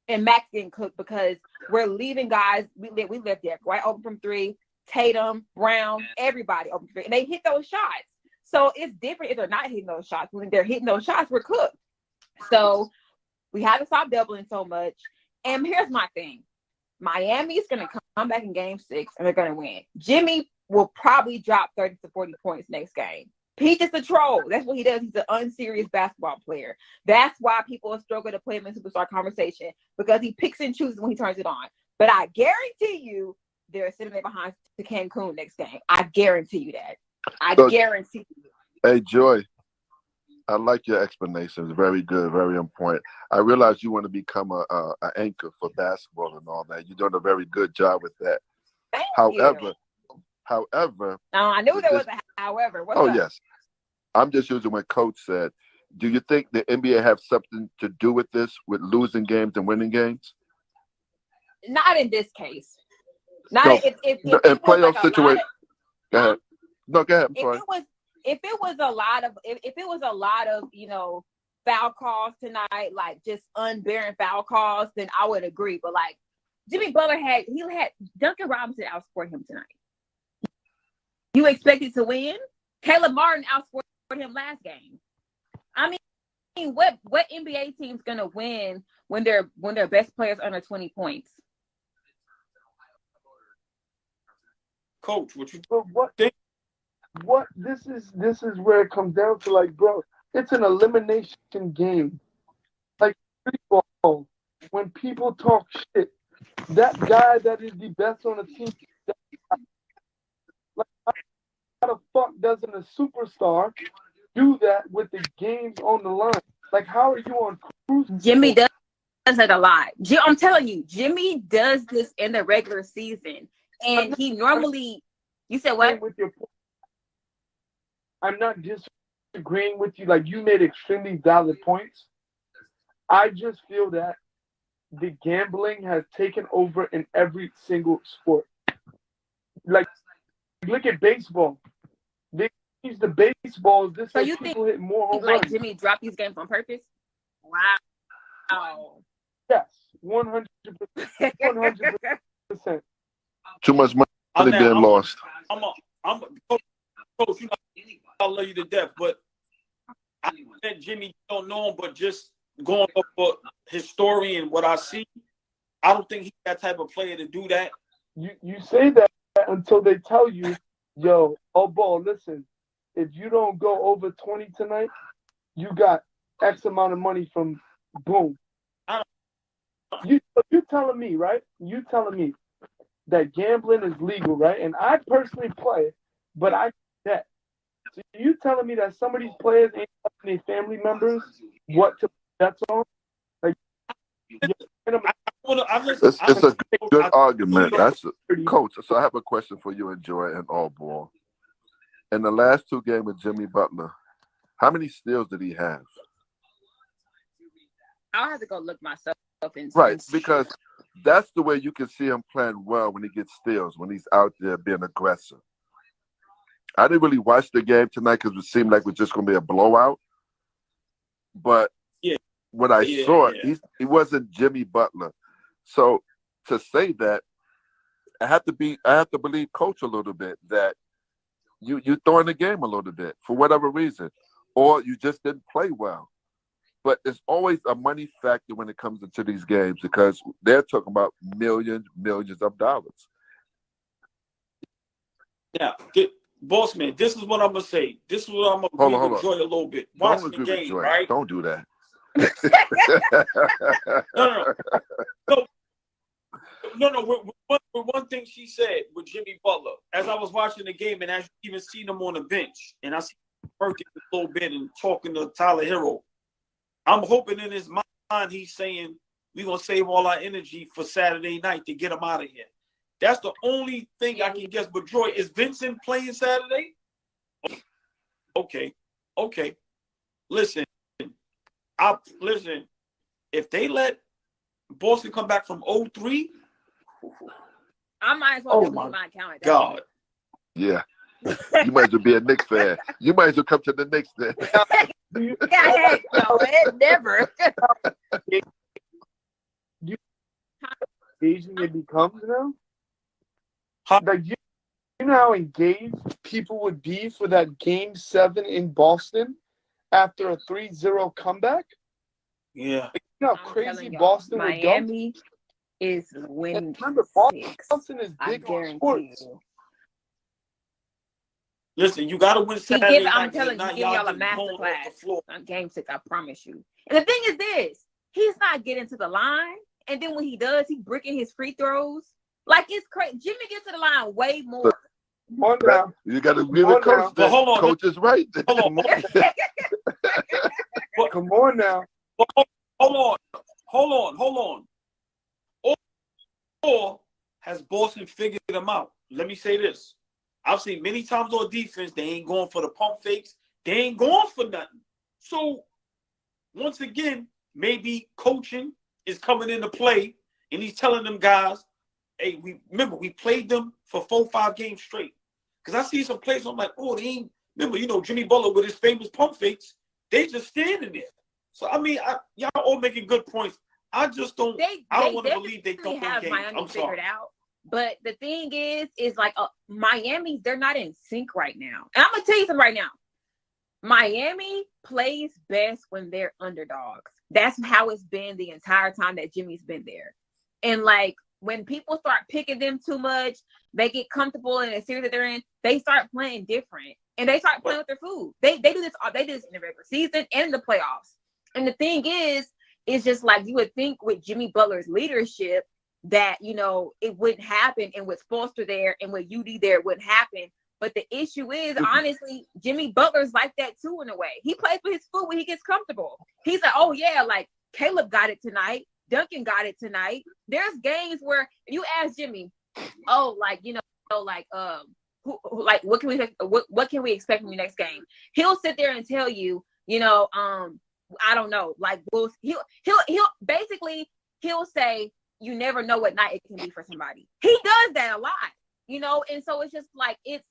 and Max getting cooked because we're leaving guys. We left there right open from 3. Tatum, Brown, everybody open from 3, and they hit those shots. So it's different if they're not hitting those shots. When they're hitting those shots, we're cooked. So we have to stop doubling so much. And here's my thing: Miami is going to come back in Game 6 and they're going to win. Jimmy will probably drop 30 to 40 points next game. He's just a troll. That's what he does. He's an unserious basketball player. That's why people struggle to play him in superstar conversation, because he picks and chooses when he turns it on. But I guarantee you they're sitting there behind to Cancun next game. I guarantee you that. I guarantee you. Hey, Joy, I like your explanations. Very good, very on point. I realize you want to become an anchor for basketball and all that. You're doing a very good job with that. Thank However, you. I knew there was a however. What's up? Yes. I'm just using what Coach said. Do you think the NBA have something to do with this, with losing games and winning games? Not in this case. In playoff situation. Go ahead. No, go ahead. I'm sorry. If it was a lot of foul calls tonight, like just unbearing foul calls, then I would agree. But like Jimmy Butler had Duncan Robinson outscored him tonight. You expected to win? Caleb Martin outscored him last game. I mean, what NBA team's gonna win when their best players under 20 points? Coach, what you think? What this is where it comes down to, like, bro, it's an elimination game. Like football, when people talk shit, that guy that is the best on the team, like, how the fuck doesn't a superstar do that with the games on the line? Like, how are you on cruise? Jimmy does it a lot. I'm telling you, Jimmy does this in the regular season, and he normally. You said what? I'm not disagreeing with you. Like, you made extremely valid points. I just feel that the gambling has taken over in every single sport. Like, look at baseball. They use the baseballs. This so way you people think hit more home like runs. Jimmy dropped these games on purpose? Wow. Yes, 100%. 100%. Too much money being lost. Coach, I love you to death, but I think Jimmy don't know him, but just going up for his story and what I see, I don't think he's that type of player to do that. You say that until they tell you, yo, Allball, listen, if you don't go over 20 tonight, you got X amount of money from boom. You telling me, right? You telling me that gambling is legal, right? And I personally play, but I bet. So you telling me that some of these players ain't telling their family members what to bet on? Like, it's a good argument. That's Coach. So I have a question for you and Joy and Allball. In the last 2 games with Jimmy Butler, how many steals did he have? I'll have to go look myself up and right, because that's the way you can see him playing well when he gets steals, when he's out there being aggressive. I didn't really watch the game tonight because it seemed like it was just going to be a blowout. But when I saw it, he wasn't Jimmy Butler. So to say that, I have to believe Coach a little bit that you throwing the game a little bit for whatever reason, or you just didn't play well. But it's always a money factor when it comes into these games because they're talking about millions of dollars. Yeah, Boss man, this is what I'm gonna say. This is what I'm gonna Hold agree on, with Joy a little bit. Don't Watching agree the with game, Joy. right? Don't do that. No. With one thing she said with Jimmy Butler, as I was watching the game, and as you even seen him on the bench, and I see him working a little bit and talking to Tyler Hero, I'm hoping in his mind he's saying we're gonna save all our energy for Saturday night to get him out of here. That's the only thing I can guess. But Joy, is Vincent playing Saturday? Okay. Listen. If they let Boston come back from 0-3, I might as well delete my account. At that God. point. Yeah. You might as well be a Knicks fan. You might as well come to the Knicks then. Heck no, it never. Engaging it becomes now. Huh? Like you know how engaged people would be for that Game 7 in Boston after a 3-0 comeback. Yeah. You know how I'm crazy telling y'all, Boston would go. Miami is winning. Remember, 6. Boston is I big on guarantee sports. you. Listen, you got to win Saturday night. I'm telling you, Not giving y'all a just blown off the masterclass floor. on Game 6. I promise you. And the thing is this: he's not getting to the line, and then when he does, he's breaking his free throws. Like it's crazy. Jimmy gets to the line way more. Come on now. You got to agree with Come on Coach. now. But hold on. Coach is right. Hold on. Come on now. Hold on. Or has Boston figured them out? Let me say this. I've seen many times on defense, they ain't going for the pump fakes. They ain't going for nothing. So, once again, maybe coaching is coming into play, and he's telling them guys, hey, we played them for 4-5 games straight. Because I see some plays, I'm like, oh, they ain't. Remember, Jimmy Butler with his famous pump fakes, they just standing there. So, I mean, y'all all making good points. I just don't. I don't want to believe they don't have games. Miami I'm figured sorry. out. But the thing is like Miami, they're not in sync right now. And I'm gonna tell you something right now. Miami plays best when they're underdogs. That's how it's been the entire time that Jimmy's been there. And like when people start picking them too much, they get comfortable in the series that they're in. They start playing different, and they start playing with their food. They do this. They do this in the regular season and in the playoffs. And the thing is, it's just like you would think with Jimmy Butler's leadership that, it wouldn't happen. And with Foster there and with UD there, it wouldn't happen. But the issue is, honestly, Jimmy Butler's like that too in a way. He plays with his food when he gets comfortable. He's like, oh, yeah, like Caleb got it tonight. Duncan got it tonight. There's games where you ask Jimmy, oh, like, what can we expect from your next game? He'll sit there and tell you, I don't know. Like he'll basically say you never know what night it can be for somebody. He does that a lot, and so it's just like it's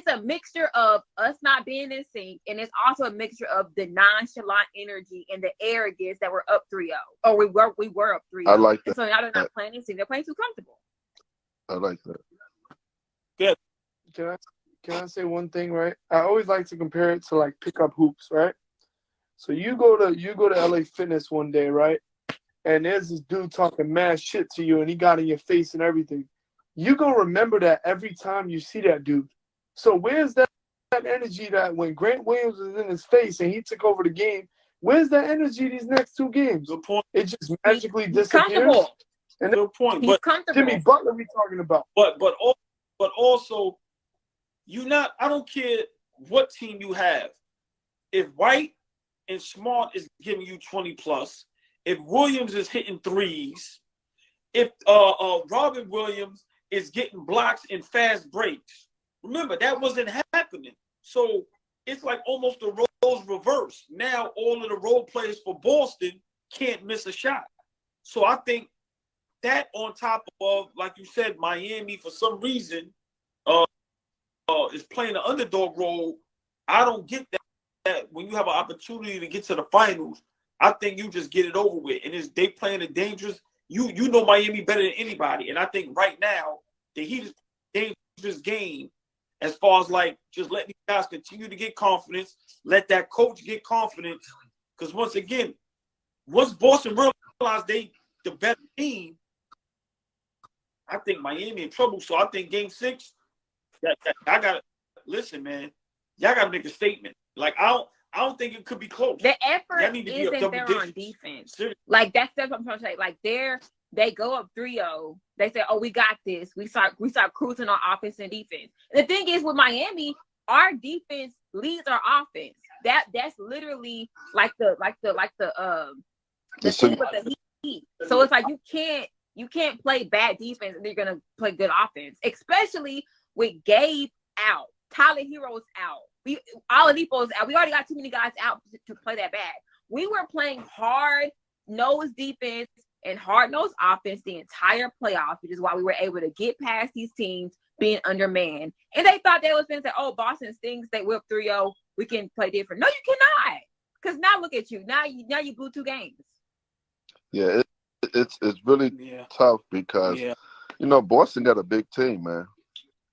a mixture of us not being in sync, and it's also a mixture of the nonchalant energy and the arrogance that we're up 3-0, or we were up 3-0. I like that. And so now they're not playing in sync; they're playing too comfortable. I like that. Good. Can I say one thing, right? I always like to compare it to like pick up hoops, right? So you go to LA Fitness one day, right? And there's this dude talking mad shit to you, and he got in your face and everything. You gonna remember that every time you see that dude. So where's that energy that when Grant Williams was in his face and he took over the game? Where's that energy these next 2 games? Good point. It just magically He's disappears. And good point. He's comfortable. Jimmy Butler, we talking about. But also, I don't care what team you have. If White and Smart is giving you 20 plus, if Williams is hitting threes, if Robin Williams is getting blocks and fast breaks, remember that wasn't happening. So it's like almost the roles reversed. Now all of the role players for Boston can't miss a shot. So I think that on top of, like you said, Miami for some reason is playing the underdog role. I don't get that when you have an opportunity to get to the finals, I think you just get it over with. And they playing a dangerous. You know Miami better than anybody, and I think right now the Heat is a dangerous game as far as like just letting these guys continue to get confidence, let that coach get confidence. Because once again, once Boston realized they the better team, I think Miami in trouble. So I think Game 6, I got listen, man, y'all gotta make a statement. Like I don't think it could be close. The effort Y'all need to be up isn't double there digits. on defense. Seriously. Like that's what I'm trying to say. Like they go up 3-0. They say, "Oh, we got this." We start cruising on offense and defense. And the thing is, with Miami, our defense leads our offense. That's literally like the thing with the Heat. So it's like you can't play bad defense and you're gonna play good offense, especially with Gabe out, Tyler Hero's out, Oladipo's out. We already got too many guys out to play that bad. We were playing hard-nosed defense and hard-nosed offense the entire playoffs, which is why we were able to get past these teams being undermanned. And they thought they was going to say, "Oh, Boston stinks. They whipped 3-0. We can play different." No, you cannot. Because now look at you. Now you blew 2 games. Yeah, it's really tough because Boston got a big team, man,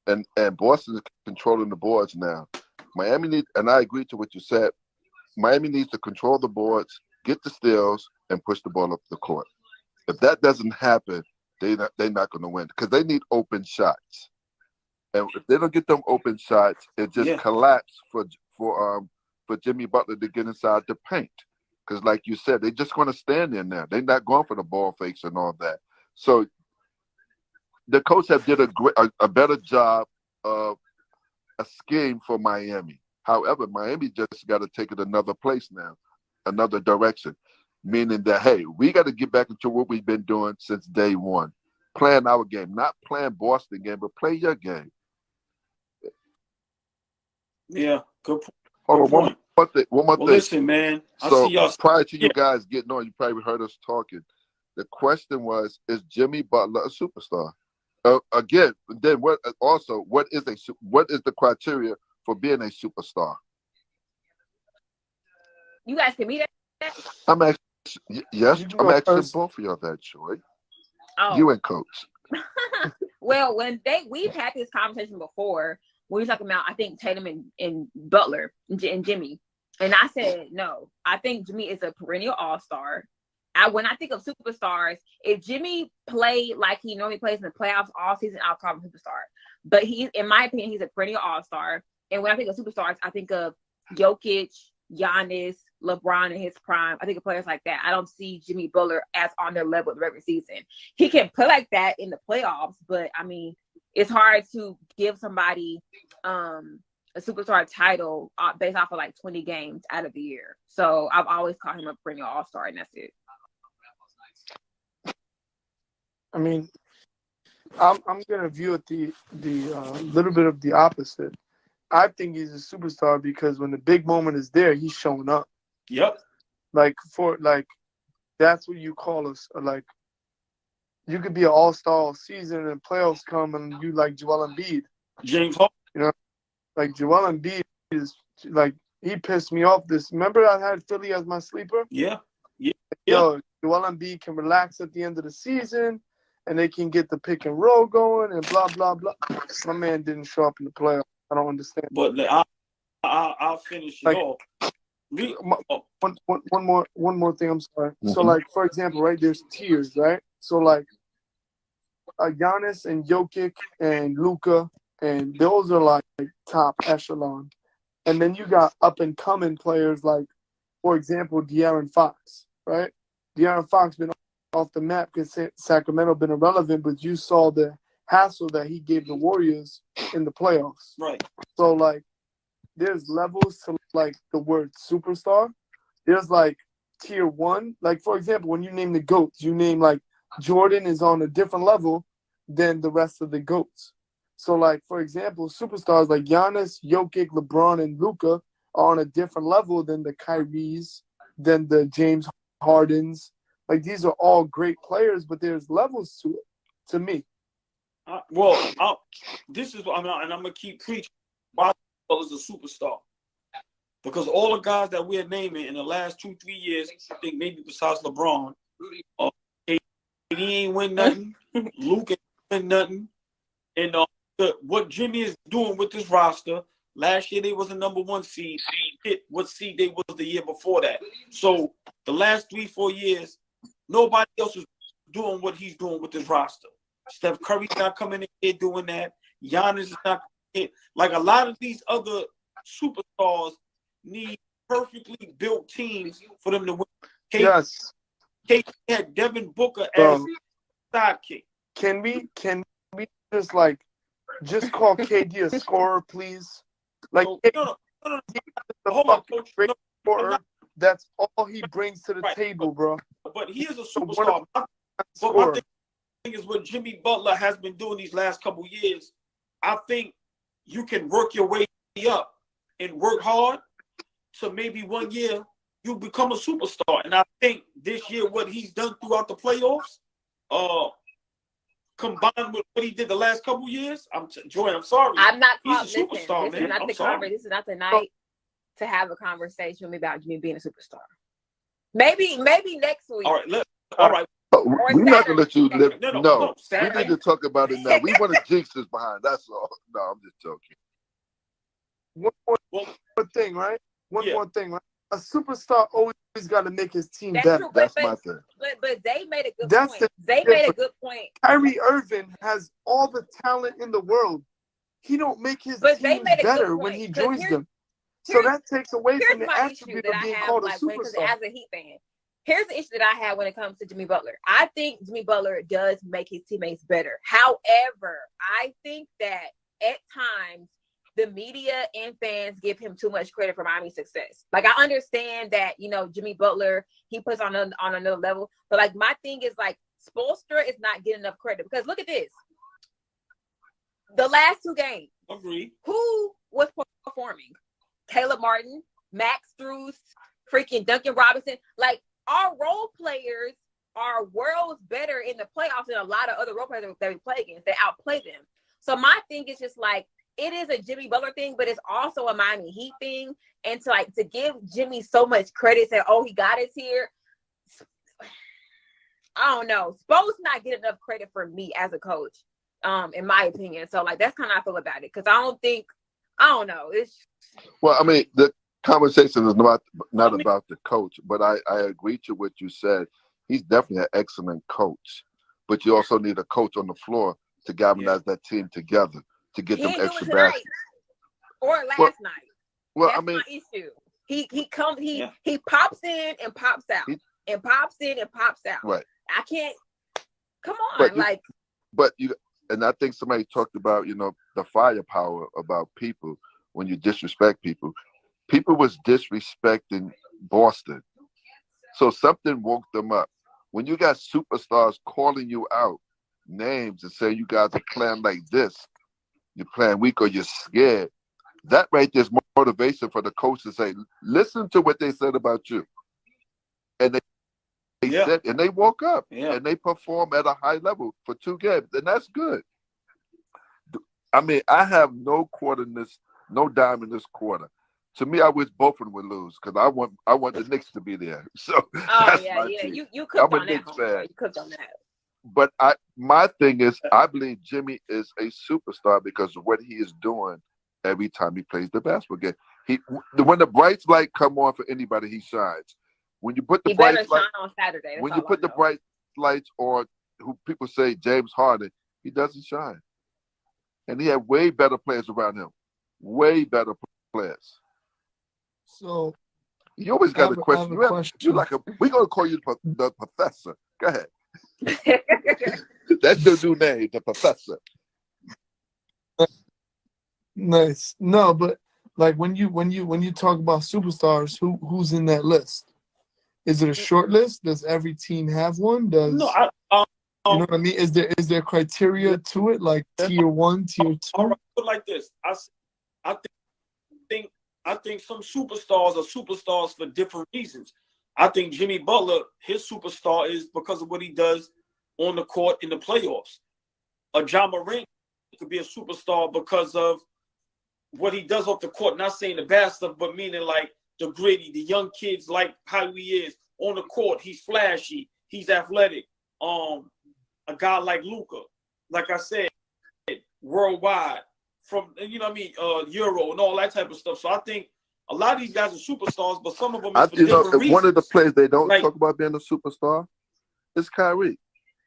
and Boston is controlling the boards now. Miami needs, and I agree to what you said. Miami needs to control the boards, get the steals, and push the ball up the court. If that doesn't happen, they're not going to win because they need open shots. And if they don't get them open shots, it just collapses for Jimmy Butler to get inside the paint. Because, like you said, they're just going to stand in there. They're not going for the ball fakes and all that. So the coach have did a better job of a scheme for Miami. However, Miami just got to take it another place now, another direction, meaning that, hey, we got to get back into what we've been doing since day one, playing our game, not playing Boston game, but play your game. Yeah, good point. Hold on, one more thing. Listen, man. I see y'all. Prior to you guys getting on, you probably heard us talking. The question was, is Jimmy Butler a superstar? Again, then what is the criteria for being a superstar? You guys can meet that? I'm asking both of y'all that, Joy. Oh. You and Coach. Well, we've had this conversation before. We were talking about, I think, Tatum and Butler and Jimmy. And I said, no, I think Jimmy is a perennial all-star. When I think of superstars, if Jimmy played like he normally plays in the playoffs all season, I'll call him a superstar. But in my opinion, he's a perennial all-star. And when I think of superstars, I think of Jokic, Giannis, LeBron in his prime. I think of players like that. I don't see Jimmy Butler as on their level in the regular season. He can play like that in the playoffs, but I mean, it's hard to give somebody a superstar title based off of like 20 games out of the year. So I've always called him a perennial all-star, and that's it. I mean, I'm gonna view it the little bit of the opposite. I think he's a superstar because when the big moment is there, he's showing up. Yep. That's what you call us. Like, you could be an all-star all season and playoffs come and you like Joel Embiid. James Harden. You know, like Joel Embiid is like, he pissed me off. Remember I had Philly as my sleeper? Yeah. Yo, Joel Embiid can relax at the end of the season and they can get the pick and roll going and blah, blah, blah. My man didn't show up in the playoffs. I don't understand. But I'll finish it off. One more thing. I'm sorry. Mm-hmm. So, like, for example, right, there's tiers, right? So, like, Giannis and Jokic and Luka, and those are like top echelon. And then you got up and coming players like, for example, De'Aaron Fox, right? De'Aaron Fox been off the map because Sacramento been irrelevant, but you saw the hassle that he gave the Warriors in the playoffs. Right. So, like, there's levels to, like, the word superstar. There's, like, tier one. Like, for example, when you name the GOATs, you name, like, Jordan is on a different level than the rest of the GOATs. So, like, for example, superstars like Giannis, Jokic, LeBron, and Luka are on a different level than the Kyries, than the James Hardens. Like, these are all great players, but there's levels to it, to me. This is what I'm going to keep preaching. Why is a superstar? Because all the guys that we're naming in the last 2-3 years, I think maybe besides LeBron, he ain't win nothing. Luke ain't win nothing. And what Jimmy is doing with this roster, last year they was a number 1 seed. Hit what seed they was the year before that. So the last 3-4 years, nobody else is doing what he's doing with this roster. Steph Curry's not coming in here doing that. Giannis is not Like a lot of these other superstars need perfectly built teams for them to win. Yes. KD had Devin Booker as sidekick. Can we just call KD a scorer, please? Like, No. the Hold on, fucking coach. great No, scorer. That's all he brings to the table, bro. But he is a So superstar. But my thing is what Jimmy Butler has been doing these last couple years. I think you can work your way up and work hard to maybe 1 year you become a superstar. And I think this year what he's done throughout the playoffs, combined with what he did the last couple years, Joy, I'm sorry. I'm not He's called. a superstar, Listen, man. this is not the night to have a conversation with me about Jimmy being a superstar. Maybe next week. All right, all right. We're not gonna let you live. No, we Saturday. need to talk about it now. We want to jinx this behind. That's all. No, I'm just joking. One more thing, right? One more thing, right? A superstar always got to make his team better. True, That's my thing. But they made a good That's point. They made a good point. Kyrie Irving has all the talent in the world. He don't make his team better when he joins them. So that takes away from the attribute of being called a superstar. As a Heat fan, here's the issue that I have when it comes to Jimmy Butler. I think Jimmy Butler does make his teammates better. However, I think that at times the media and fans give him too much credit for Miami's success. Like, I understand that, Jimmy Butler, he puts on another level. But, like, my thing is, like, Spoelstra is not getting enough credit. Because look at this. The last 2 games. Agreed. Who was performing? Caleb Martin, Max Strus, freaking Duncan Robinson. Like, our role players are worlds better in the playoffs than a lot of other role players that we play against. They outplay them. So my thing is just like, it is a Jimmy Butler thing, but it's also a Miami Heat thing. And to give Jimmy so much credit, say, oh, he got us here. I don't know. Spo's not getting enough credit for me as a coach, in my opinion. So, like, that's kind of how I feel about it. Because I don't know. Well, I mean, the conversation is not about the coach, but I agree to what you said. He's definitely an excellent coach, but you also need a coach on the floor to galvanize that team together to get them extra baskets. Or last night. Well, that's I mean, my issue. He pops in and pops out, and pops in and pops out. Right. I can't. Come on, and I think somebody talked about the firepower about people when you disrespect people. People was disrespecting Boston, so something woke them up. When you got superstars calling you out names and saying you guys are playing like this, you're playing weak or you're scared, that right there's motivation for the coach to say, listen to what they said about you. And they said, and they woke up and they perform at a high level for 2 games, and that's good. I mean, I have no dime in this quarter. To me, I wish both of them would lose because I want the Knicks to be there. So that's my team. You cooked on that. Knicks fan. You cooked on that. But my thing is, I believe Jimmy is a superstar because of what he is doing every time he plays the basketball game. When the bright light come on for anybody, he shines. When you put the bright light on Saturday. When you put the bright lights on, who people say James Harden, he doesn't shine. And he had way better players around him, way better players. So you always got a question. We're gonna call you the professor. Go ahead. That's the new name, the professor. Nice. No, but like when you talk about superstars, who's in that list? Is it a short list? Does every team have one? You know what I mean? Is there criteria to it, like tier 1, tier 2? All right, put like this. I think some superstars are superstars for different reasons. I think Jimmy Butler, his superstar is because of what he does on the court in the playoffs. Ja Morant could be a superstar because of what he does off the court. Not saying the bad stuff, but meaning like the gritty, the young kids like how he is on the court. He's flashy. He's athletic. A guy like Luka, like I said, worldwide from Euro and all that type of stuff. So I think a lot of these guys are superstars, but some of them is for different reasons. One of the players they don't talk about being a superstar is Kyrie.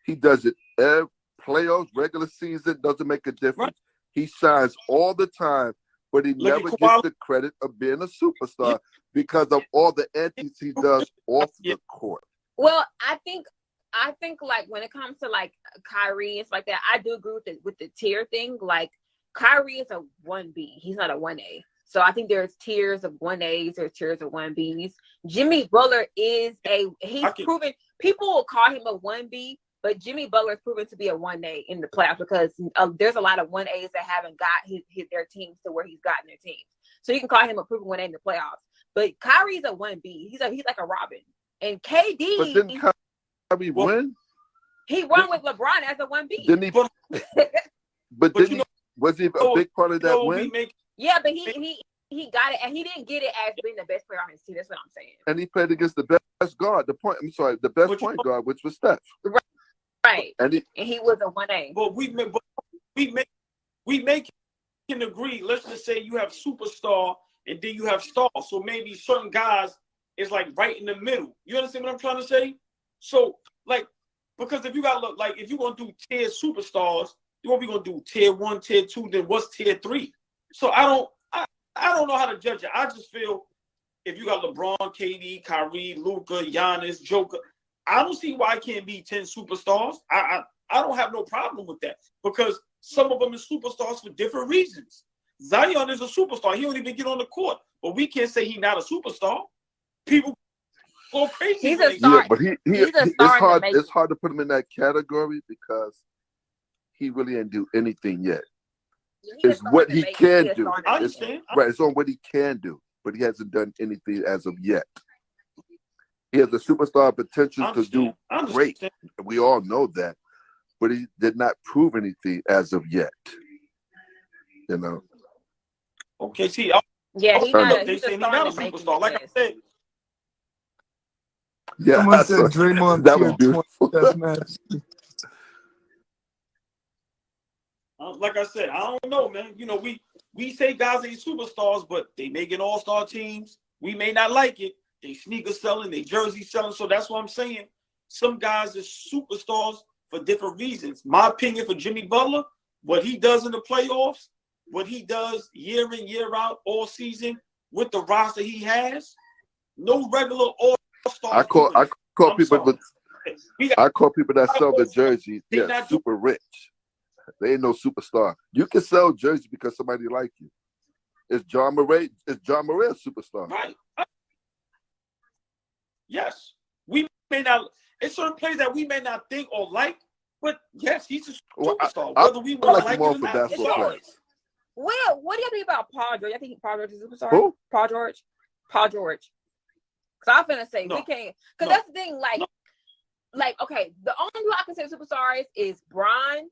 He does it every playoffs, regular season, doesn't make a difference. He shines all the time, but he Look at never Kawhi. gets the credit of being a superstar because of all the antics he does off the court. Well, I think like when it comes to like Kyrie and stuff like that, I do agree with the tier thing. Like Kyrie is a 1B. He's not a 1A. So I think there's tiers of 1As or tiers of 1Bs. Jimmy Butler is he's proven, people will call him a 1B, but Jimmy Butler is proven to be a 1A in the playoffs because there's a lot of 1As that haven't got their teams to where he's gotten their teams. So you can call him a proven 1A in the playoffs. But Kyrie's a 1B. He's like a Robin. And KD, but didn't Kyrie win? He won with LeBron as a 1B. Didn't he? But didn't he? Was he a big part of that win? Yeah, but he got it, and he didn't get it as being the best player on his team. That's what I'm saying. And he played against the best guard. The best point guard, which was Steph. Right. And he was a 1A. But we can agree. Let's just say you have superstar and then you have stars. So maybe certain guys is like right in the middle. You understand what I'm trying to say? So like, because if you got look like if you're gonna do tier superstars, you're gonna do tier 1, tier 2, then what's tier 3? So I don't know how to judge it. I just feel if you got LeBron, KD, Kyrie, Luka, Giannis, Joker, I don't see why it can't be 10 superstars. I don't have no problem with that because some of them are superstars for different reasons. Zion is a superstar. He don't even get on the court, but we can't say he's not a superstar. People go crazy. He's a star. Yeah, but it's hard to put him in that category because he really didn't do anything yet. It's what he can do. I understand. Right, it's on what he can do, but he hasn't done anything as of yet. He has the superstar potential to do great. We all know that, but he did not prove anything as of yet. You know. Okay, see, he's not a superstar. Like I said. Yeah, someone said Draymond that was beautiful. Like I said, I don't know, man. You know, we say guys ain't superstars, but they make an all-star teams. We may not like it. They sneaker selling, they jersey selling. So that's what I'm saying. Some guys are superstars for different reasons. My opinion for Jimmy Butler, what he does in the playoffs, what he does year in, year out, all season with the roster he has, no regular all-star. I call people that sell the jersey, super rich. They ain't no superstar. You can sell jersey because somebody like you. Is John Murray a superstar? Right. Yes. We may not. It's certain players that we may not think or like, but yes, he's a superstar. Whether we want to like him or not. Well, what do you think about Paul George? I think Paul George is a superstar. Who? Paul George. Because I'm finna say we can't. Because that's the thing. Like okay, the only people I consider superstars is Bron.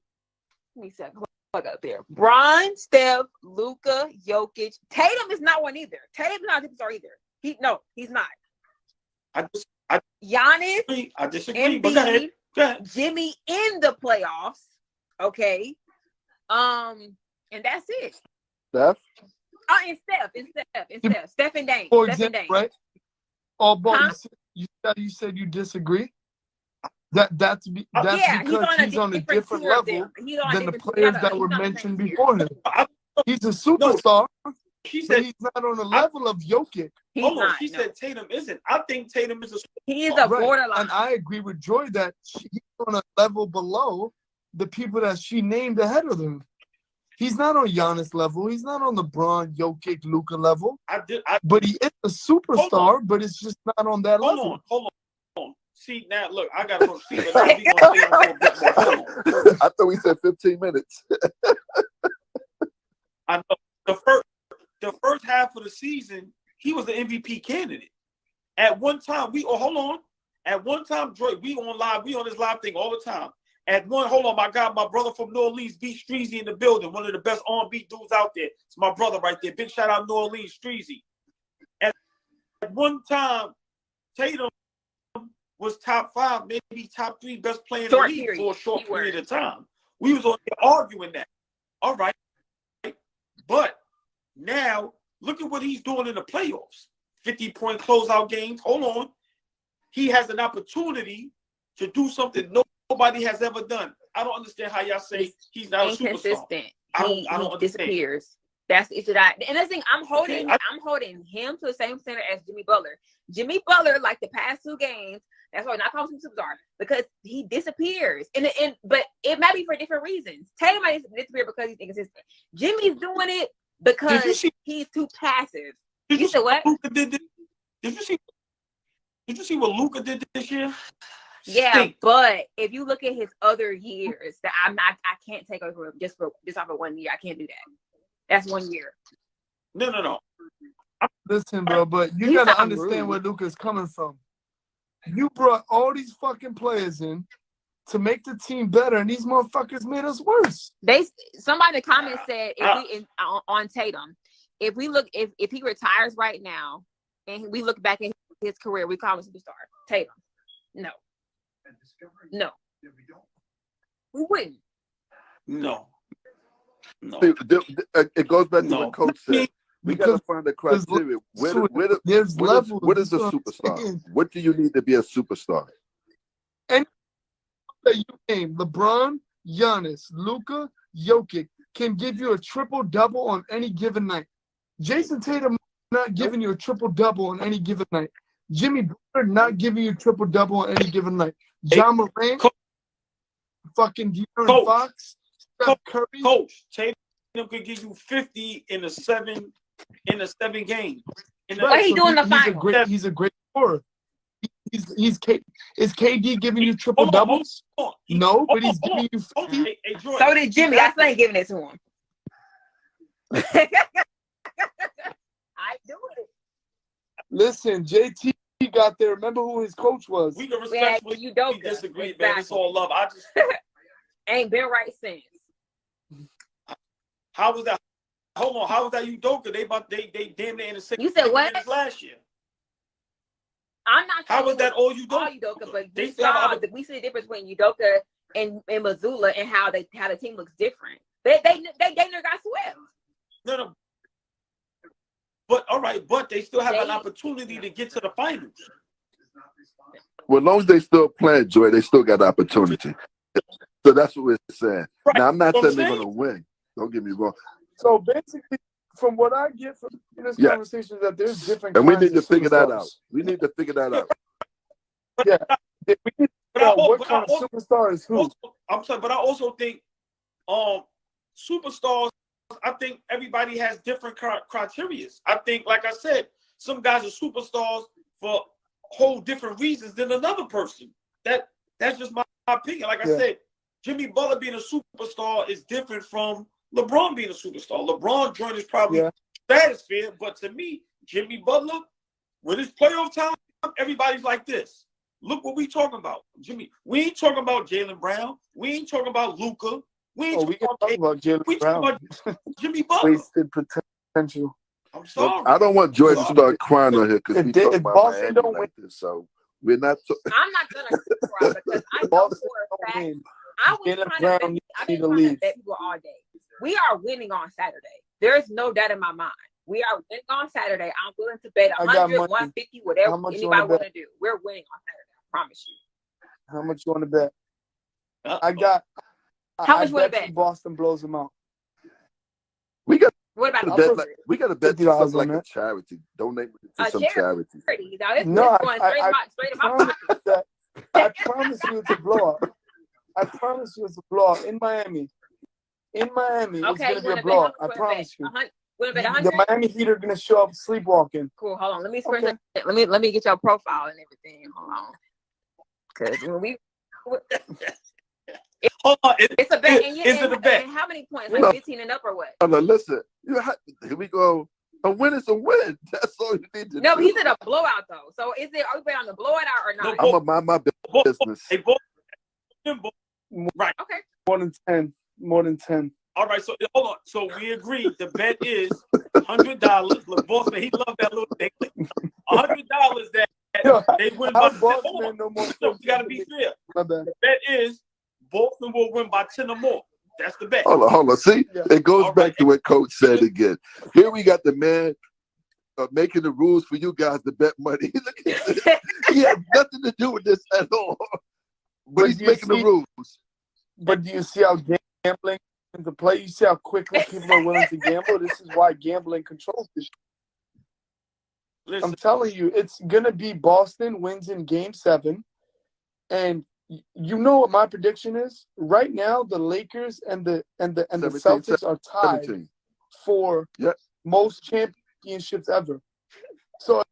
Let me see. Plug up there. Bron, Steph, Luka, Jokic. Tatum is not one either. Tatum's not a superstar either. He's not. Giannis. I disagree. Embiid, Go ahead. Jimmy in the playoffs. Okay. And that's it. Steph? And Steph. Steph and Dame. For Steph example, and Dame. right? Allball, Huh? you said you disagree? That's because he's on a different level than the players that were mentioned before him. He's a superstar, but he's not on the level of Jokic. She said Tatum isn't. I think Tatum is a superstar. He is a borderline. And I agree with Joy that he's on a level below the people that she named ahead of him. He's not on Giannis level. He's not on LeBron, Jokic, Luka level. But he is a superstar, but it's just not on that level. Hold on. See, now, look, I got to go see, but now we going to stay on for a bit more. I thought we said 15 minutes. I know. The first half of the season, he was the MVP candidate. At one time, At one time, Dre, we on this live thing all the time. My brother from New Orleans, B Streezy in the building, one of the best R&B dudes out there. It's my brother right there. Big shout out New Orleans, Streezy. At one time, Tatum was top 5, maybe top 3 best player in the league for a short period of time. We was on there arguing that. All right. But now, look at what he's doing in the playoffs. 50-point closeout games. Hold on. He has an opportunity to do something nobody has ever done. I don't understand how y'all say he's not a superstar. he disappears. That's the issue. And the thing, I'm holding him to the same standard as Jimmy Butler. Jimmy Butler, like the past 2 games, that's why I not calling him superstar, because he disappears. But it might be for different reasons. Tatum might disappear because he's inconsistent. Jimmy's doing it because he's too passive. You said what? Did you see what Luka did this year? Yeah, but if you look at his other years, that I can't take over just off of 1 year. I can't do that. That's 1 year. No. Listen, bro, but you gotta understand where Luka's coming from. You brought all these fucking players in to make the team better, and these motherfuckers made us worse. Somebody in the comments said on Tatum, if he retires right now and we look back at his career, we call him a superstar. Tatum. No. Who wouldn't? No. It goes back to what Coach said. We got to find the criteria. What is a superstar? What do you need to be a superstar? And that you name LeBron, Giannis, Luka, Jokic can give you a triple-double on any given night. Jason Tatum not giving you a triple-double on any given night. Jimmy Butler not giving you a triple-double on any given night. John Morant, fucking De'Aaron Fox, Steph Curry. Coach, Tatum could give you 50 in a 7 game. What he doing in the finals? He's a great scorer. Is KD giving you triple doubles? No, but he's giving you 50. So did Jimmy. I still ain't giving it to him. I do it. Listen, JT got there. Remember who his coach was? We can respectfully disagree, exactly. Man. It's all love. I just ain't been right since. How was that? Hold on. How was that Udoka? They damn near in the same. You said what? Last year. I'm not. How was that all Udoka? All Udoka, but we see the difference between Udoka and Mazzulla and how the team looks different. They never got swept. No. But all right, but they still have an opportunity to get to the finals. Well, as long as they still playing, Joy, they still got the opportunity. So that's what we're saying. Right. Now, I'm not saying they're going to win. Don't get me wrong. So basically, from what I get from this conversation is that there's different and we need to of figure that superstars. out. We need to figure that out. Yeah. We need to figure out what kind of superstar is who. I'm sorry, but I also think superstars, I think everybody has different criteria. I think, like I said, some guys are superstars for whole different reasons than another person. That's just my opinion. Like I said, Jimmy Butler being a superstar is different from LeBron being a superstar. LeBron joined is probably stratosphere, but to me, Jimmy Butler, when it's playoff time, everybody's like this. Look what we talking about, Jimmy. We ain't talking about Jaylen Brown. We ain't talking about Luka. We ain't talking about Jaylen Brown. About Jimmy Butler. Wasted potential. I'm sorry. I don't want Joy to start crying on here because we talk about Boston Miami like this, so we're not. I'm not gonna cry because I know for a fact. I was trying to bet people all day. We are winning on Saturday. There's no doubt in my mind. We are winning on Saturday. I'm willing to bet 100, 150, whatever anybody want to do. We're winning on Saturday. I promise you. How much you want to bet? How much you want to bet? Boston blows them out. We got. What about we got to bet something like a charity. Donate to some charity. No, I promise you it's a blowout. I promise you it's a blowout in Miami. In Miami, it's going to be a blowout. I promise you. The Miami Heat are going to show up sleepwalking. Cool. Hold on. Let me get your profile and everything. Hold on. Because when we. Hold on. It's a bet. Is it a bet? And how many points? Like 15 and up or what? No, listen. Here we go. A win is a win. That's all you need to do. No, he said a blowout though. So are we bet on the blowout or not? I'm gonna mind my business. Right. Okay. More than 10. More than 10. All right. So hold on. So we agree. The bet is $100. Look, Boston, he loved that little thing. $100 that they win by 10 more. You got to be fair. The bet is Boston will win by 10 or more. That's the bet. Hold on. See, it goes back to what Coach said again. Here we got the man making the rules for you guys to bet money. He has nothing to do with this at all. But he's making the rules. But do you see how gambling is a play. You see how quickly people are willing to gamble. This is why gambling controls this. Listen, I'm telling you, it's gonna be Boston wins in Game 7, and you know what my prediction is. Right now, the Lakers and the 17, Celtics are tied 17. for Yep. most championships ever. So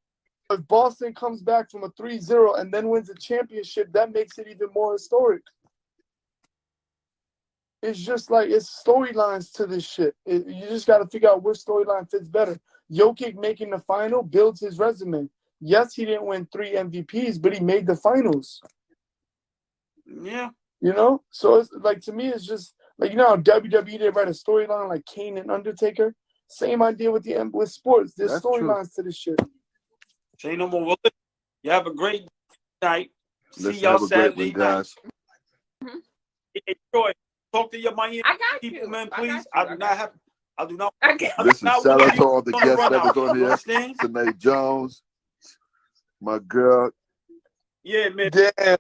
if Boston comes back from a 3-0 and then wins a championship, that makes it even more historic. It's just like it's storylines to this shit. You just got to figure out which storyline fits better. Jokic making the final builds his resume. Yes, he didn't win 3 MVPs, but he made the finals. yeah. You know? So it's like, to me, it's just like, you know how WWE, they write a storyline like Kane and Undertaker? Same idea with with sports. There's That's storylines to this shit. Say no more. Well, you have a great night. See Let's y'all have a great Saturday one, night. guys. Enjoy. Talk to your Miami I got people, you. man. I Please. got I you. do not have. I do not. I got I do Listen, not shout want out you to all the on the guest run members out. on You here. understand? Tanae Jones, my girl. Yeah, man. Damn,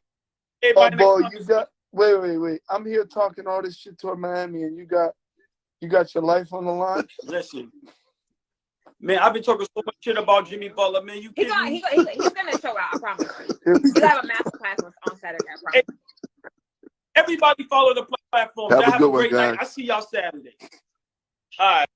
Everybody Allball, next you time. got wait. I'm here talking all this shit toward Miami, and you got your life on the line. Listen, man. I've been talking so much shit about Jimmy Butler, man. You He's kidding gonna, me? he's gonna show out. I promise. You have a master class on Saturday. I promise. Everybody follow the platform. Have Y'all a have good a one, great night. guys. I see y'all Saturday. All right.